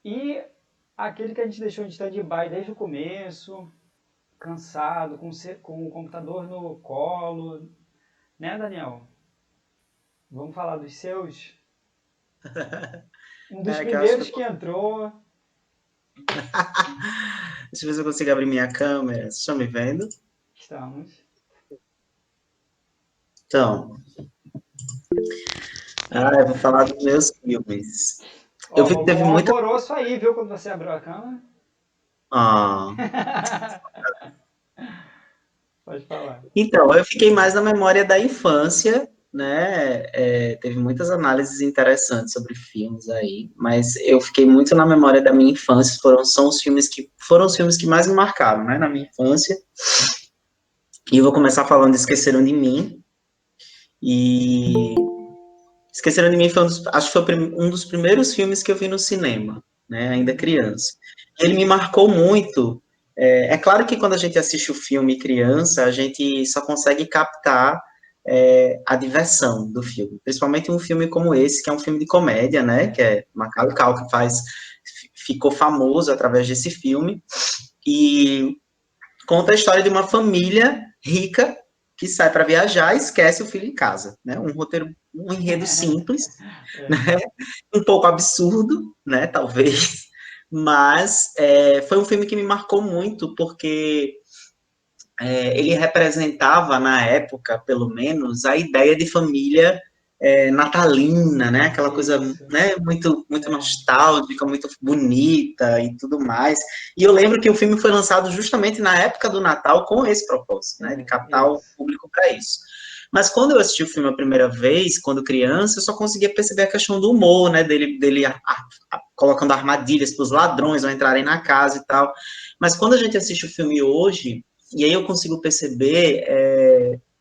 [SPEAKER 1] E aquele que a gente deixou de stand-by desde o começo, cansado, com o computador no colo, né, Daniel? Vamos falar dos seus? Um dos primeiros que entrou.
[SPEAKER 8] Deixa eu ver se eu consigo abrir minha câmera. Vocês estão me vendo?
[SPEAKER 1] Estamos.
[SPEAKER 8] Então, eu vou falar dos meus filmes. Eu vi que teve muito
[SPEAKER 1] alvoroço aí, viu, quando você abriu a câmera. Pode falar.
[SPEAKER 8] Então, eu fiquei mais na memória da infância, né? Teve muitas análises interessantes sobre filmes aí, mas eu fiquei muito na memória da minha infância. Foram os filmes que mais me marcaram, né? Na minha infância. E eu vou começar falando de Esqueceram de Mim. E Esqueceram de Mim acho que foi um dos primeiros filmes que eu vi no cinema, né? Ainda criança. Ele me marcou muito. É claro que quando a gente assiste o filme criança, a gente só consegue captar a diversão do filme. Principalmente um filme como esse, que é um filme de comédia, né? Que é Macaulay Culkin ficou famoso através desse filme. E conta a história de uma família rica que sai para viajar e esquece o filho em casa, né? Um enredo simples, né? Um pouco absurdo, né? Talvez, mas foi um filme que me marcou muito porque ele representava na época, pelo menos, a ideia de família natalina, né? Aquela coisa, né? Muito nostálgica, muito bonita e tudo mais. E eu lembro que o filme foi lançado justamente na época do Natal com esse propósito, né? De captar o público para isso. Mas quando eu assisti o filme a primeira vez, quando criança, eu só conseguia perceber a questão do humor, né? Dele colocando armadilhas para os ladrões ao entrarem na casa e tal. Mas quando a gente assiste o filme hoje, e aí eu consigo perceber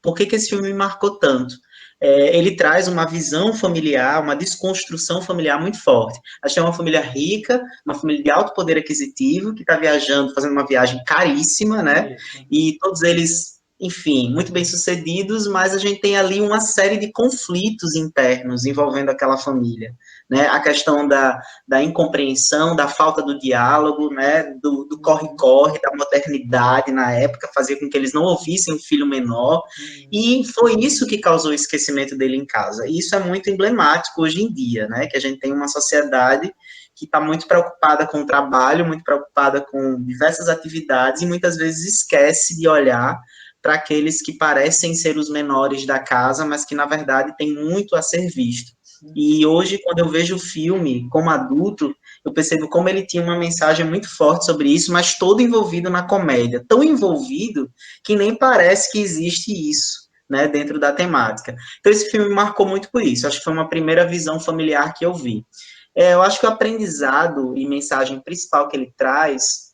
[SPEAKER 8] por que esse filme me marcou tanto. Ele traz uma visão familiar, uma desconstrução familiar muito forte. A gente é uma família rica, uma família de alto poder aquisitivo, que está viajando, fazendo uma viagem caríssima, né? E todos eles, enfim, muito bem sucedidos, mas a gente tem ali uma série de conflitos internos envolvendo aquela família, né? A questão da incompreensão, da falta do diálogo, né? Do corre-corre, da modernidade na época, fazia com que eles não ouvissem o filho menor, e foi isso que causou o esquecimento dele em casa. E isso é muito emblemático hoje em dia, né? Que a gente tem uma sociedade que está muito preocupada com o trabalho, muito preocupada com diversas atividades, e muitas vezes esquece de olhar para aqueles que parecem ser os menores da casa, mas que, na verdade, tem muito a ser visto. E hoje, quando eu vejo o filme como adulto, eu percebo como ele tinha uma mensagem muito forte sobre isso, mas todo envolvido na comédia. Tão envolvido que nem parece que existe isso, né, dentro da temática. Então, esse filme me marcou muito por isso. Acho que foi uma primeira visão familiar que eu vi. Eu acho que o aprendizado e mensagem principal que ele traz,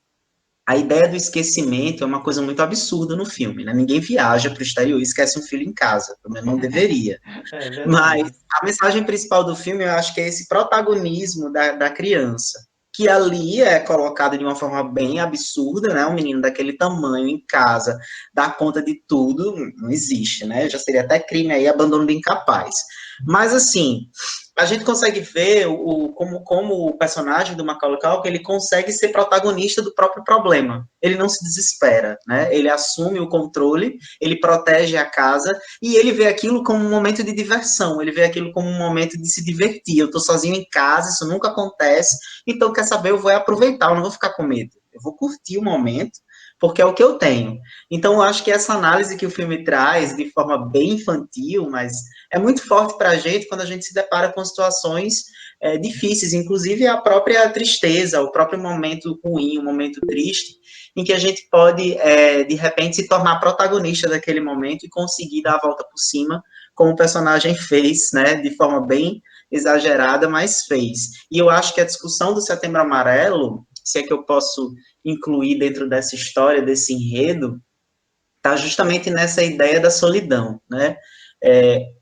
[SPEAKER 8] a ideia do esquecimento é uma coisa muito absurda no filme, né? Ninguém viaja para o exterior e esquece um filho em casa, pelo menos não deveria. Mas a mensagem principal do filme, eu acho que é esse protagonismo da criança, que ali é colocado de uma forma bem absurda, né? Um menino daquele tamanho em casa, dá conta de tudo, não existe, né? Já seria até crime aí, abandono de incapaz. Mas, assim, a gente consegue ver como o personagem do Macaulay Culkin, ele consegue ser protagonista do próprio problema. Ele não se desespera, né? Ele assume o controle, ele protege a casa, e ele vê aquilo como um momento de diversão, ele vê aquilo como um momento de se divertir. Eu tô sozinho em casa, isso nunca acontece, então, quer saber, eu vou aproveitar, eu não vou ficar com medo. Eu vou curtir o momento, porque é o que eu tenho. Então, eu acho que essa análise que o filme traz, de forma bem infantil, mas é muito forte para a gente quando a gente se depara com situações difíceis, inclusive a própria tristeza, o próprio momento ruim, o momento triste, em que a gente pode, de repente, se tornar protagonista daquele momento e conseguir dar a volta por cima, como o personagem fez, né, de forma bem exagerada, mas fez. E eu acho que a discussão do Setembro Amarelo, se é que eu posso incluir dentro dessa história, desse enredo, está justamente nessa ideia da solidão, né?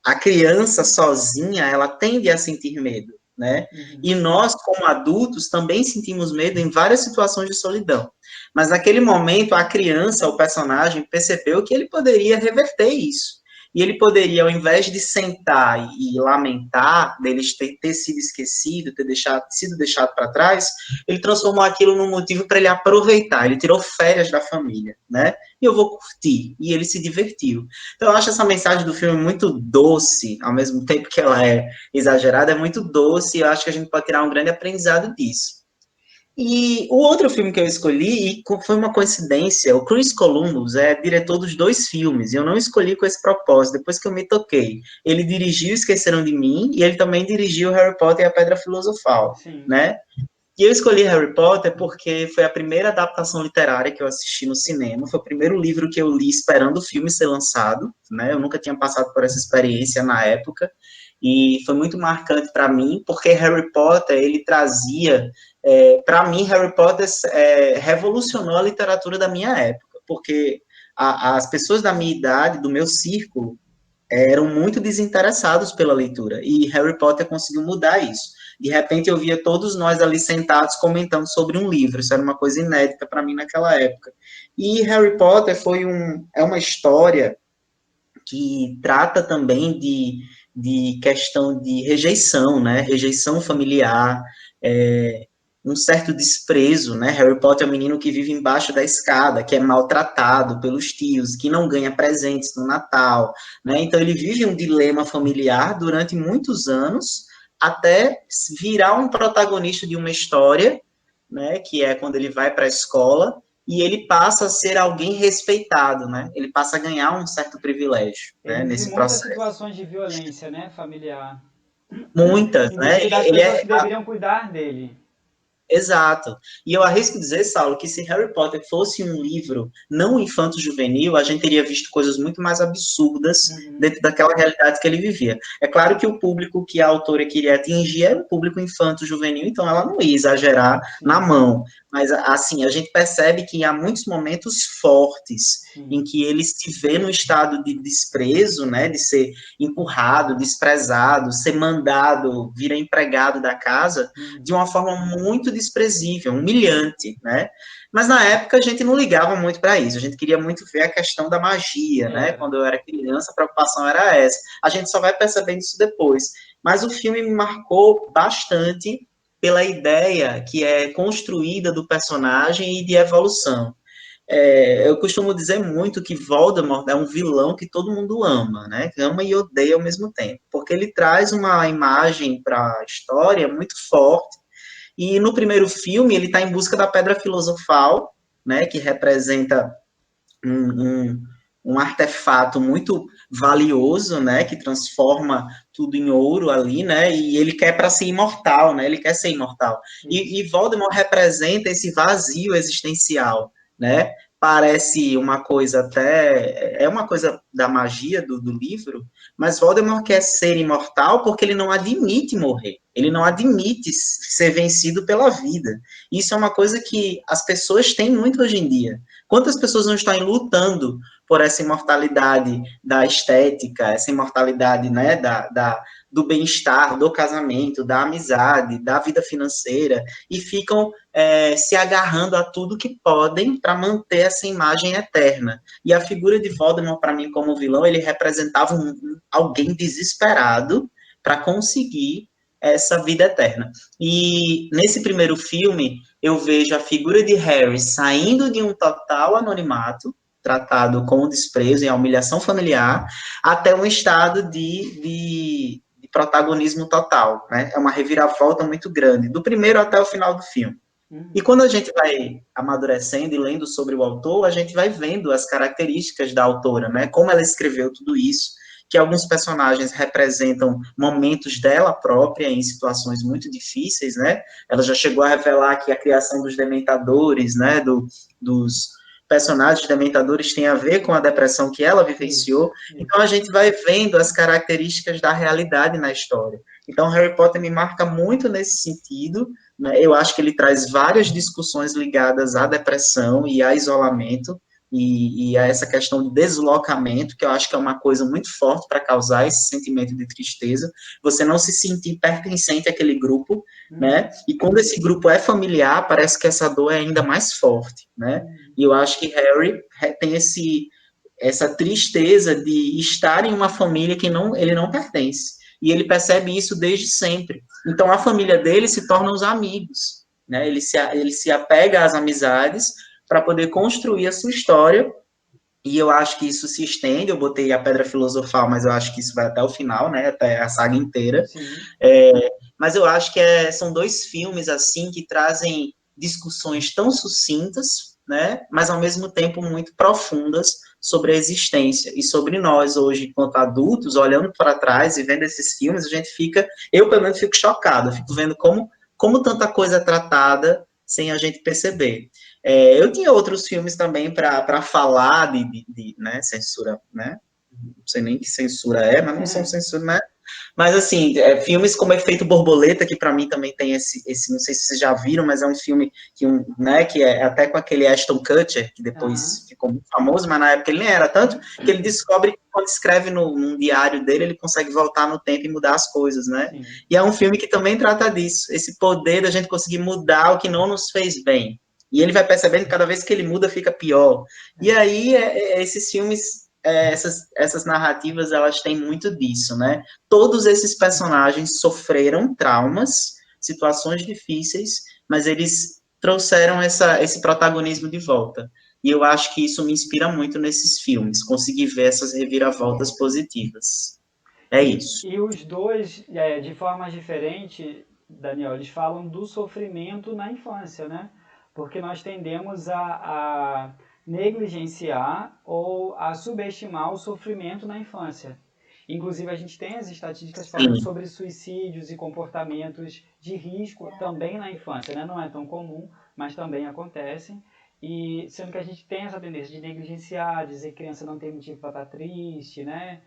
[SPEAKER 8] a criança sozinha, ela tende a sentir medo, né? E nós, como adultos, também sentimos medo em várias situações de solidão. Mas naquele momento, a criança, o personagem, percebeu que ele poderia reverter isso. E ele poderia, ao invés de sentar e lamentar deles ter sido esquecido, sido deixado para trás, ele transformou aquilo num motivo para ele aproveitar. Ele tirou férias da família, né? E eu vou curtir. E ele se divertiu. Então, eu acho essa mensagem do filme muito doce, ao mesmo tempo que ela é exagerada, é muito doce, e eu acho que a gente pode tirar um grande aprendizado disso. E o outro filme que eu escolhi, e foi uma coincidência, o Chris Columbus é diretor dos 2 filmes, e eu não escolhi com esse propósito, depois que eu me toquei. Ele dirigiu Esqueceram de Mim, e ele também dirigiu Harry Potter e a Pedra Filosofal, né? E eu escolhi Harry Potter porque foi a primeira adaptação literária que eu assisti no cinema, foi o primeiro livro que eu li esperando o filme ser lançado, né? Eu nunca tinha passado por essa experiência na época, e foi muito marcante para mim, porque Harry Potter, ele trazia, para mim, Harry Potter revolucionou a literatura da minha época, porque as pessoas da minha idade, do meu círculo, eram muito desinteressados pela leitura, e Harry Potter conseguiu mudar isso. De repente, eu via todos nós ali sentados comentando sobre um livro, isso era uma coisa inédita para mim naquela época. E Harry Potter é uma história que trata também de questão de rejeição, né? Rejeição familiar, um certo desprezo, né? Harry Potter é um menino que vive embaixo da escada, que é maltratado pelos tios, que não ganha presentes no Natal, né? Então ele vive um dilema familiar durante muitos anos, até virar um protagonista de uma história, né? Que é quando ele vai para a escola e ele passa a ser alguém respeitado, né? Ele passa a ganhar um certo privilégio, né? Nesse processo.
[SPEAKER 1] Muitas situações de violência, né, familiar.
[SPEAKER 8] Muitas, né?
[SPEAKER 1] Das pessoas que deveriam cuidar dele.
[SPEAKER 8] Exato. E eu arrisco dizer, Saulo, que se Harry Potter fosse um livro não infanto-juvenil, a gente teria visto coisas muito mais absurdas dentro daquela realidade que ele vivia. É claro que o público que a autora queria atingir era o público infanto-juvenil, então ela não ia exagerar na mão. Mas, assim, a gente percebe que há muitos momentos fortes em que ele se vê no estado de desprezo, né, de ser empurrado, desprezado, ser mandado, vira empregado da casa, de uma forma muito desprezível, humilhante, né? Mas na época a gente não ligava muito para isso, a gente queria muito ver a questão da magia, né? Quando eu era criança, a preocupação era essa. A gente só vai percebendo isso depois. Mas o filme me marcou bastante pela ideia que é construída do personagem e de evolução. Eu costumo dizer muito que Voldemort é um vilão que todo mundo ama, né? Ama e odeia ao mesmo tempo, porque ele traz uma imagem para a história muito forte. E no primeiro filme, ele está em busca da Pedra Filosofal, né, que representa um artefato muito valioso, né, que transforma tudo em ouro ali, né, e ele quer para ser imortal, né, ele quer ser imortal. E Voldemort representa esse vazio existencial, né, parece uma coisa até, é uma coisa da magia do livro, mas Voldemort quer ser imortal porque ele não admite morrer, ele não admite ser vencido pela vida. Isso é uma coisa que as pessoas têm muito hoje em dia. Quantas pessoas não estão lutando por essa imortalidade da estética, essa imortalidade, né, do bem-estar, do casamento, da amizade, da vida financeira, e ficam se agarrando a tudo que podem para manter essa imagem eterna. E a figura de Voldemort, para mim, como vilão, ele representava alguém desesperado para conseguir essa vida eterna. E nesse primeiro filme, eu vejo a figura de Harry saindo de um total anonimato, tratado com o desprezo e a humilhação familiar, até um estado de protagonismo total, né? É uma reviravolta muito grande, do primeiro até o final do filme. E quando a gente vai amadurecendo e lendo sobre o autor, a gente vai vendo as características da autora, né? Como ela escreveu tudo isso, que alguns personagens representam momentos dela própria em situações muito difíceis, né? Ela já chegou a revelar que a criação dos dementadores, né? Dos personagens dementadores tem a ver com a depressão que ela vivenciou. Então a gente vai vendo as características da realidade na história. Então Harry Potter me marca muito nesse sentido, né? Eu acho que ele traz várias discussões ligadas à depressão e a isolamento e a essa questão de deslocamento, que eu acho que é uma coisa muito forte para causar esse sentimento de tristeza, você não se sentir pertencente àquele grupo, né? E quando esse grupo é familiar, parece que essa dor é ainda mais forte, né? E eu acho que Harry tem essa tristeza de estar em uma família que ele não pertence. E ele percebe isso desde sempre. Então, a família dele se torna os amigos, né? Ele se apega às amizades para poder construir a sua história, e eu acho que isso se estende, eu botei a Pedra Filosofal, mas eu acho que isso vai até o final, né, até a saga inteira, mas eu acho que são 2 filmes, assim, que trazem discussões tão sucintas, né, mas ao mesmo tempo muito profundas sobre a existência, e sobre nós hoje, enquanto adultos, olhando para trás e vendo esses filmes, a gente eu pelo menos fico chocado, fico vendo como tanta coisa é tratada sem a gente perceber. Eu tinha outros filmes também para falar de né, censura, né? Não sei nem que censura mas não são censura, né? Mas, assim, filmes como Efeito Borboleta, que para mim também tem esse, não sei se vocês já viram, mas é um filme que é até com aquele Ashton Kutcher, que depois ficou muito famoso, mas na época ele nem era tanto, que ele descobre que quando escreve num diário dele, ele consegue voltar no tempo e mudar as coisas, né? Sim. E é um filme que também trata disso, esse poder da gente conseguir mudar o que não nos fez bem. E ele vai percebendo que cada vez que ele muda, fica pior. E aí, esses filmes, essas narrativas, elas têm muito disso, né? Todos esses personagens sofreram traumas, situações difíceis, mas eles trouxeram esse protagonismo de volta. E eu acho que isso me inspira muito nesses filmes, conseguir ver essas reviravoltas positivas. É isso.
[SPEAKER 1] E os dois, de formas diferentes, Daniel, eles falam do sofrimento na infância, né? Porque nós tendemos a negligenciar ou a subestimar o sofrimento na infância. Inclusive, a gente tem as estatísticas falando sobre suicídios e comportamentos de risco também na infância, né? Não é tão comum, mas também acontecem. E sendo que a gente tem essa tendência de negligenciar, dizer que criança não tem motivo para estar triste, né?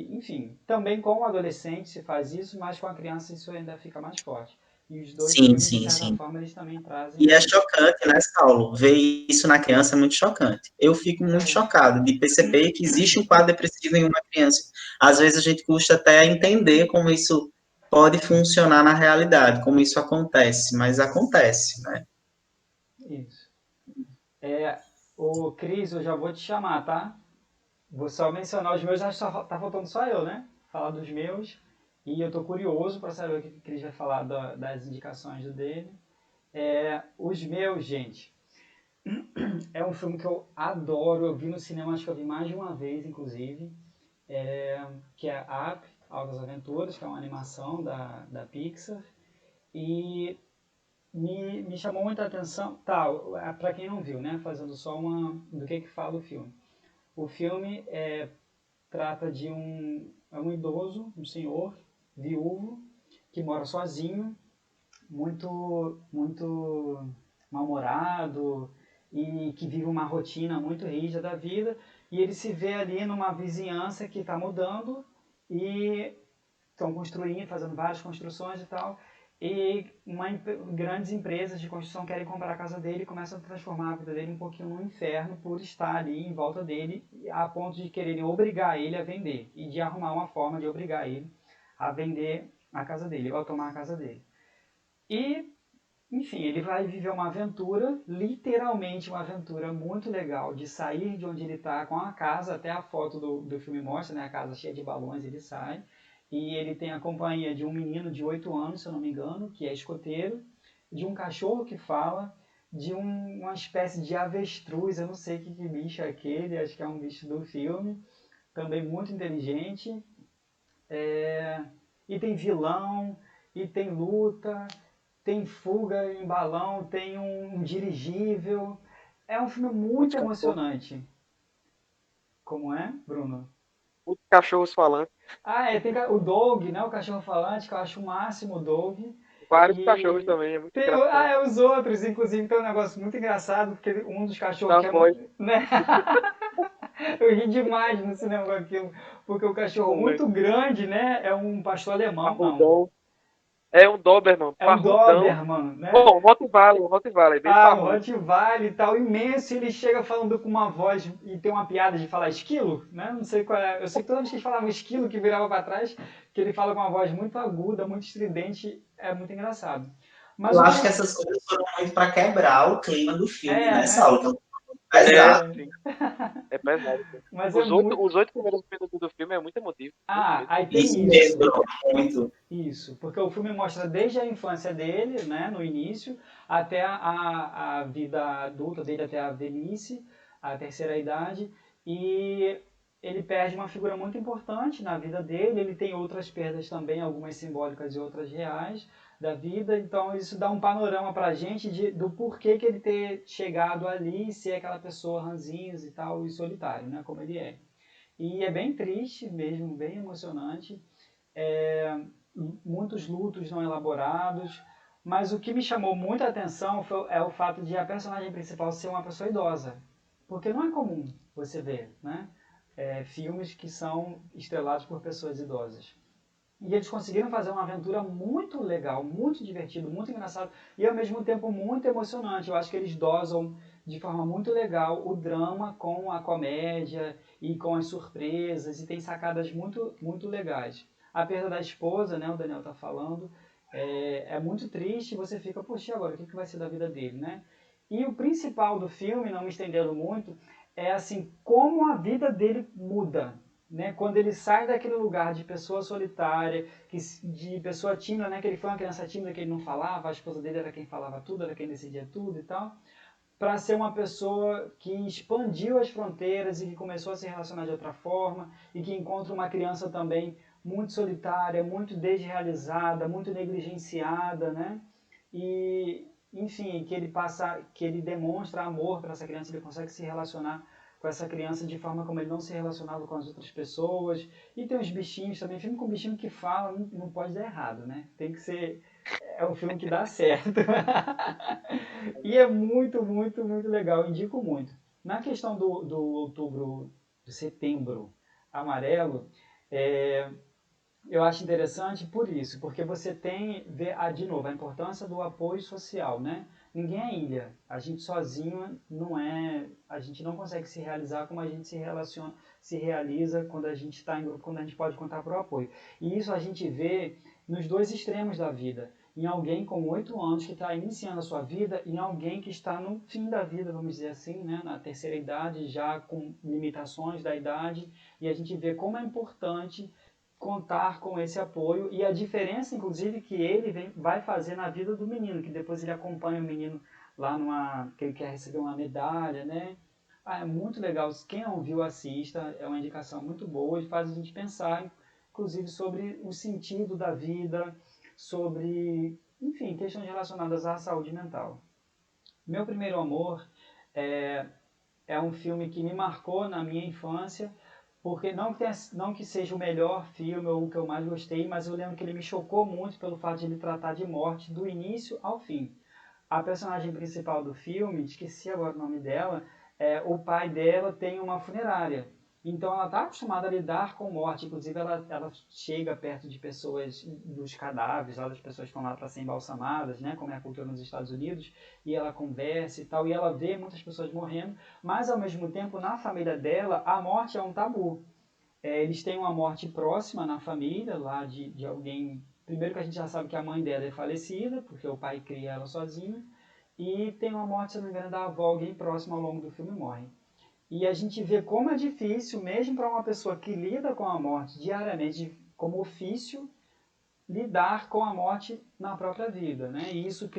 [SPEAKER 1] Enfim, também com o adolescente se faz isso, mas com a criança isso ainda fica mais forte. E os dois filmes, de certa forma, eles também trazem...
[SPEAKER 8] E é chocante, né, Saulo? Ver isso na criança é muito chocante. Eu fico muito chocado de perceber que existe um quadro depressivo em uma criança. Às vezes a gente custa até entender como isso pode funcionar na realidade, como isso acontece, mas acontece, né?
[SPEAKER 1] Isso. Ô, Cris, eu já vou te chamar, tá? Vou só mencionar os meus, acho que tá faltando só eu, né? Falar dos meus. E eu tô curioso para saber o que o Cris vai falar das indicações dele. Os meus, gente, é um filme que eu adoro. Eu vi no cinema, acho que eu vi mais de uma vez, inclusive. Que é Up, Altas Aventuras, que é uma animação da Pixar. E me chamou muita atenção. Tá, para quem não viu, né? Fazendo só do que fala o filme. O filme trata de um idoso, um senhor viúvo, que mora sozinho, muito mal-humorado e que vive uma rotina muito rígida da vida, e ele se vê ali numa vizinhança que está mudando e estão construindo, fazendo várias construções e tal, e grandes empresas de construção querem comprar a casa dele e começam a transformar a vida dele um pouquinho no inferno por estar ali em volta dele, a ponto de quererem obrigar ele a vender e de arrumar uma forma de obrigar ele a vender a casa dele, ou a tomar a casa dele. E, enfim, ele vai viver uma aventura, literalmente uma aventura muito legal, de sair de onde ele está com a casa, até a foto do filme mostra, né, a casa cheia de balões, ele sai. E ele tem a companhia de um menino de 8 anos, se eu não me engano, que é escoteiro, de um cachorro que fala, de uma espécie de avestruz, eu não sei que bicho é aquele, acho que é um bicho do filme, também muito inteligente. E tem vilão, e tem luta, tem fuga em balão, tem um dirigível. É um filme muito emocionante. Como é, Bruno?
[SPEAKER 2] Os cachorros falantes.
[SPEAKER 1] Tem o Doug, né? O cachorro falante, que eu acho o máximo, o Doug.
[SPEAKER 2] Vários cachorros também, é muito engraçado.
[SPEAKER 1] Os outros, inclusive, tem um negócio muito engraçado, porque um dos cachorros né? Eu ri demais no cinema com aquilo, porque o cachorro muito grande, né? É um pastor alemão, não.
[SPEAKER 2] É um Doberman,
[SPEAKER 1] É um
[SPEAKER 2] parrudão.
[SPEAKER 1] Doberman, né?
[SPEAKER 2] Bom, o Rottweiler, bem
[SPEAKER 1] O
[SPEAKER 2] parrudo.
[SPEAKER 1] Rottweiler e tal, imenso, e ele chega falando com uma voz, e tem uma piada de falar esquilo, né? Não sei qual é. Eu sei que toda vez que ele falava esquilo, que virava para trás, que ele fala com uma voz muito aguda, muito estridente, é muito engraçado. Mas
[SPEAKER 5] eu acho que essas coisas foram muito para quebrar o clima do filme, né,
[SPEAKER 1] né?
[SPEAKER 5] Saulo? Então, pesado.
[SPEAKER 2] Sim. É pesado.
[SPEAKER 1] Mas
[SPEAKER 2] os 8 primeiros minutos do filme é muito emotivo.
[SPEAKER 1] Aí tem
[SPEAKER 5] isso mesmo, muito.
[SPEAKER 1] Isso, porque o filme mostra desde a infância dele, né, no início, até a vida adulta dele, até a velhice, a terceira idade, e ele perde uma figura muito importante na vida dele, ele tem outras perdas também, algumas simbólicas e outras reais da vida, então isso dá um panorama pra gente do porquê que ele ter chegado ali e ser aquela pessoa ranzinhos e tal, e solitário, né, como ele é. E é bem triste mesmo, bem emocionante, muitos lutos não elaborados, mas o que me chamou muita atenção é o fato de a personagem principal ser uma pessoa idosa, porque não é comum você ver, né, filmes que são estrelados por pessoas idosas. E eles conseguiram fazer uma aventura muito legal, muito divertido, muito engraçado e ao mesmo tempo muito emocionante. Eu acho que eles dosam de forma muito legal o drama com a comédia e com as surpresas, e tem sacadas muito, muito legais. A perda da esposa, né, o Daniel está falando, é muito triste, você fica, poxa, agora o que vai ser da vida dele, né? E o principal do filme, não me estendendo muito, é assim, como a vida dele muda, né? Quando ele sai daquele lugar de pessoa solitária, de pessoa tímida, né? Que ele foi uma criança tímida, que ele não falava, a esposa dele era quem falava tudo, era quem decidia tudo e tal, para ser uma pessoa que expandiu as fronteiras e que começou a se relacionar de outra forma e que encontra uma criança também muito solitária, muito desrealizada, muito negligenciada, né? E, enfim, que ele demonstra amor para essa criança, ele consegue se relacionar com essa criança de forma como ele não se relacionava com as outras pessoas. E tem os bichinhos também, filme com bichinho que fala, não pode dar errado, né? Tem que ser, é um filme que dá certo. E é muito, muito, muito legal, indico muito. Na questão do setembro amarelo, eu acho interessante por isso, porque você tem, de novo, a importância do apoio social, né? Ninguém é ilha. A gente sozinho a gente não consegue se realizar como a gente se realiza quando a gente está em grupo, quando a gente pode contar por apoio. E isso a gente vê nos dois extremos da vida. Em alguém com 8 anos que está iniciando a sua vida e em alguém que está no fim da vida, vamos dizer assim, né? Na terceira idade, já com limitações da idade. E a gente vê como é importante contar com esse apoio e a diferença, inclusive, que ele vai fazer na vida do menino, que depois ele acompanha o menino lá que ele quer receber uma medalha, né? É muito legal. Quem não viu, assista. É uma indicação muito boa e faz a gente pensar, inclusive, sobre o sentido da vida, sobre, enfim, questões relacionadas à saúde mental. Meu Primeiro Amor é um filme que me marcou na minha infância, porque não que seja o melhor filme ou o que eu mais gostei, mas eu lembro que ele me chocou muito pelo fato de ele tratar de morte do início ao fim. A personagem principal do filme, esqueci agora o nome dela, o pai dela tem uma funerária. Então ela está acostumada a lidar com morte, inclusive ela chega perto de pessoas, dos cadáveres, lá das pessoas que estão lá para ser embalsamadas, né, como é a cultura nos Estados Unidos, e ela conversa e tal, e ela vê muitas pessoas morrendo, mas ao mesmo tempo na família dela a morte é um tabu. Eles têm uma morte próxima na família, lá de alguém. Primeiro que a gente já sabe que a mãe dela é falecida, porque o pai cria ela sozinho, e tem uma morte, se não me engano, da avó, alguém próximo ao longo do filme morre. E a gente vê como é difícil, mesmo para uma pessoa que lida com a morte diariamente, como ofício, lidar com a morte na própria vida, né? E isso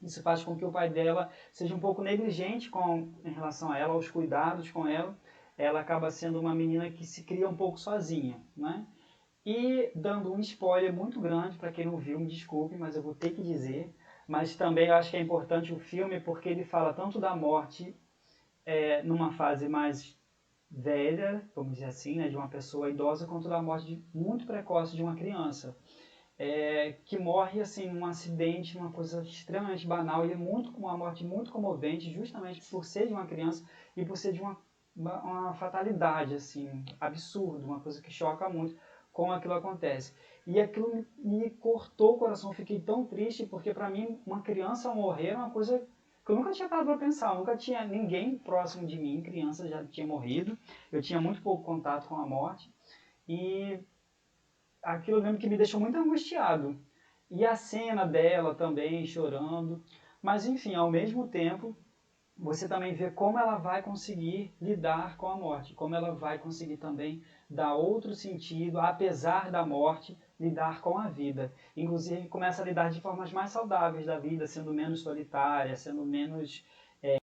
[SPEAKER 1] isso faz com que o pai dela seja um pouco negligente em relação a ela, aos cuidados com ela. Ela acaba sendo uma menina que se cria um pouco sozinha, né? E dando um spoiler muito grande para quem não viu, me desculpe, mas eu vou ter que dizer. Mas também eu acho que é importante o filme porque ele fala tanto da morte numa fase mais velha, vamos dizer assim, né, de uma pessoa idosa, quanto da morte muito precoce de uma criança. Que morre assim num acidente, uma coisa extremamente banal, e é uma morte muito comovente, justamente por ser de uma criança e por ser de uma fatalidade assim absurda, uma coisa que choca muito, como aquilo acontece. E aquilo me cortou o coração, eu fiquei tão triste, porque para mim, uma criança morrer era uma coisa que eu nunca tinha parado para pensar, eu nunca tinha ninguém próximo de mim, criança já tinha morrido, eu tinha muito pouco contato com a morte, e aquilo mesmo que me deixou muito angustiado. E a cena dela também chorando, mas enfim, ao mesmo tempo, você também vê como ela vai conseguir lidar com a morte, como ela vai conseguir também dar outro sentido, apesar da morte, lidar com a vida. Inclusive, começa a lidar de formas mais saudáveis da vida, sendo menos solitária, sendo menos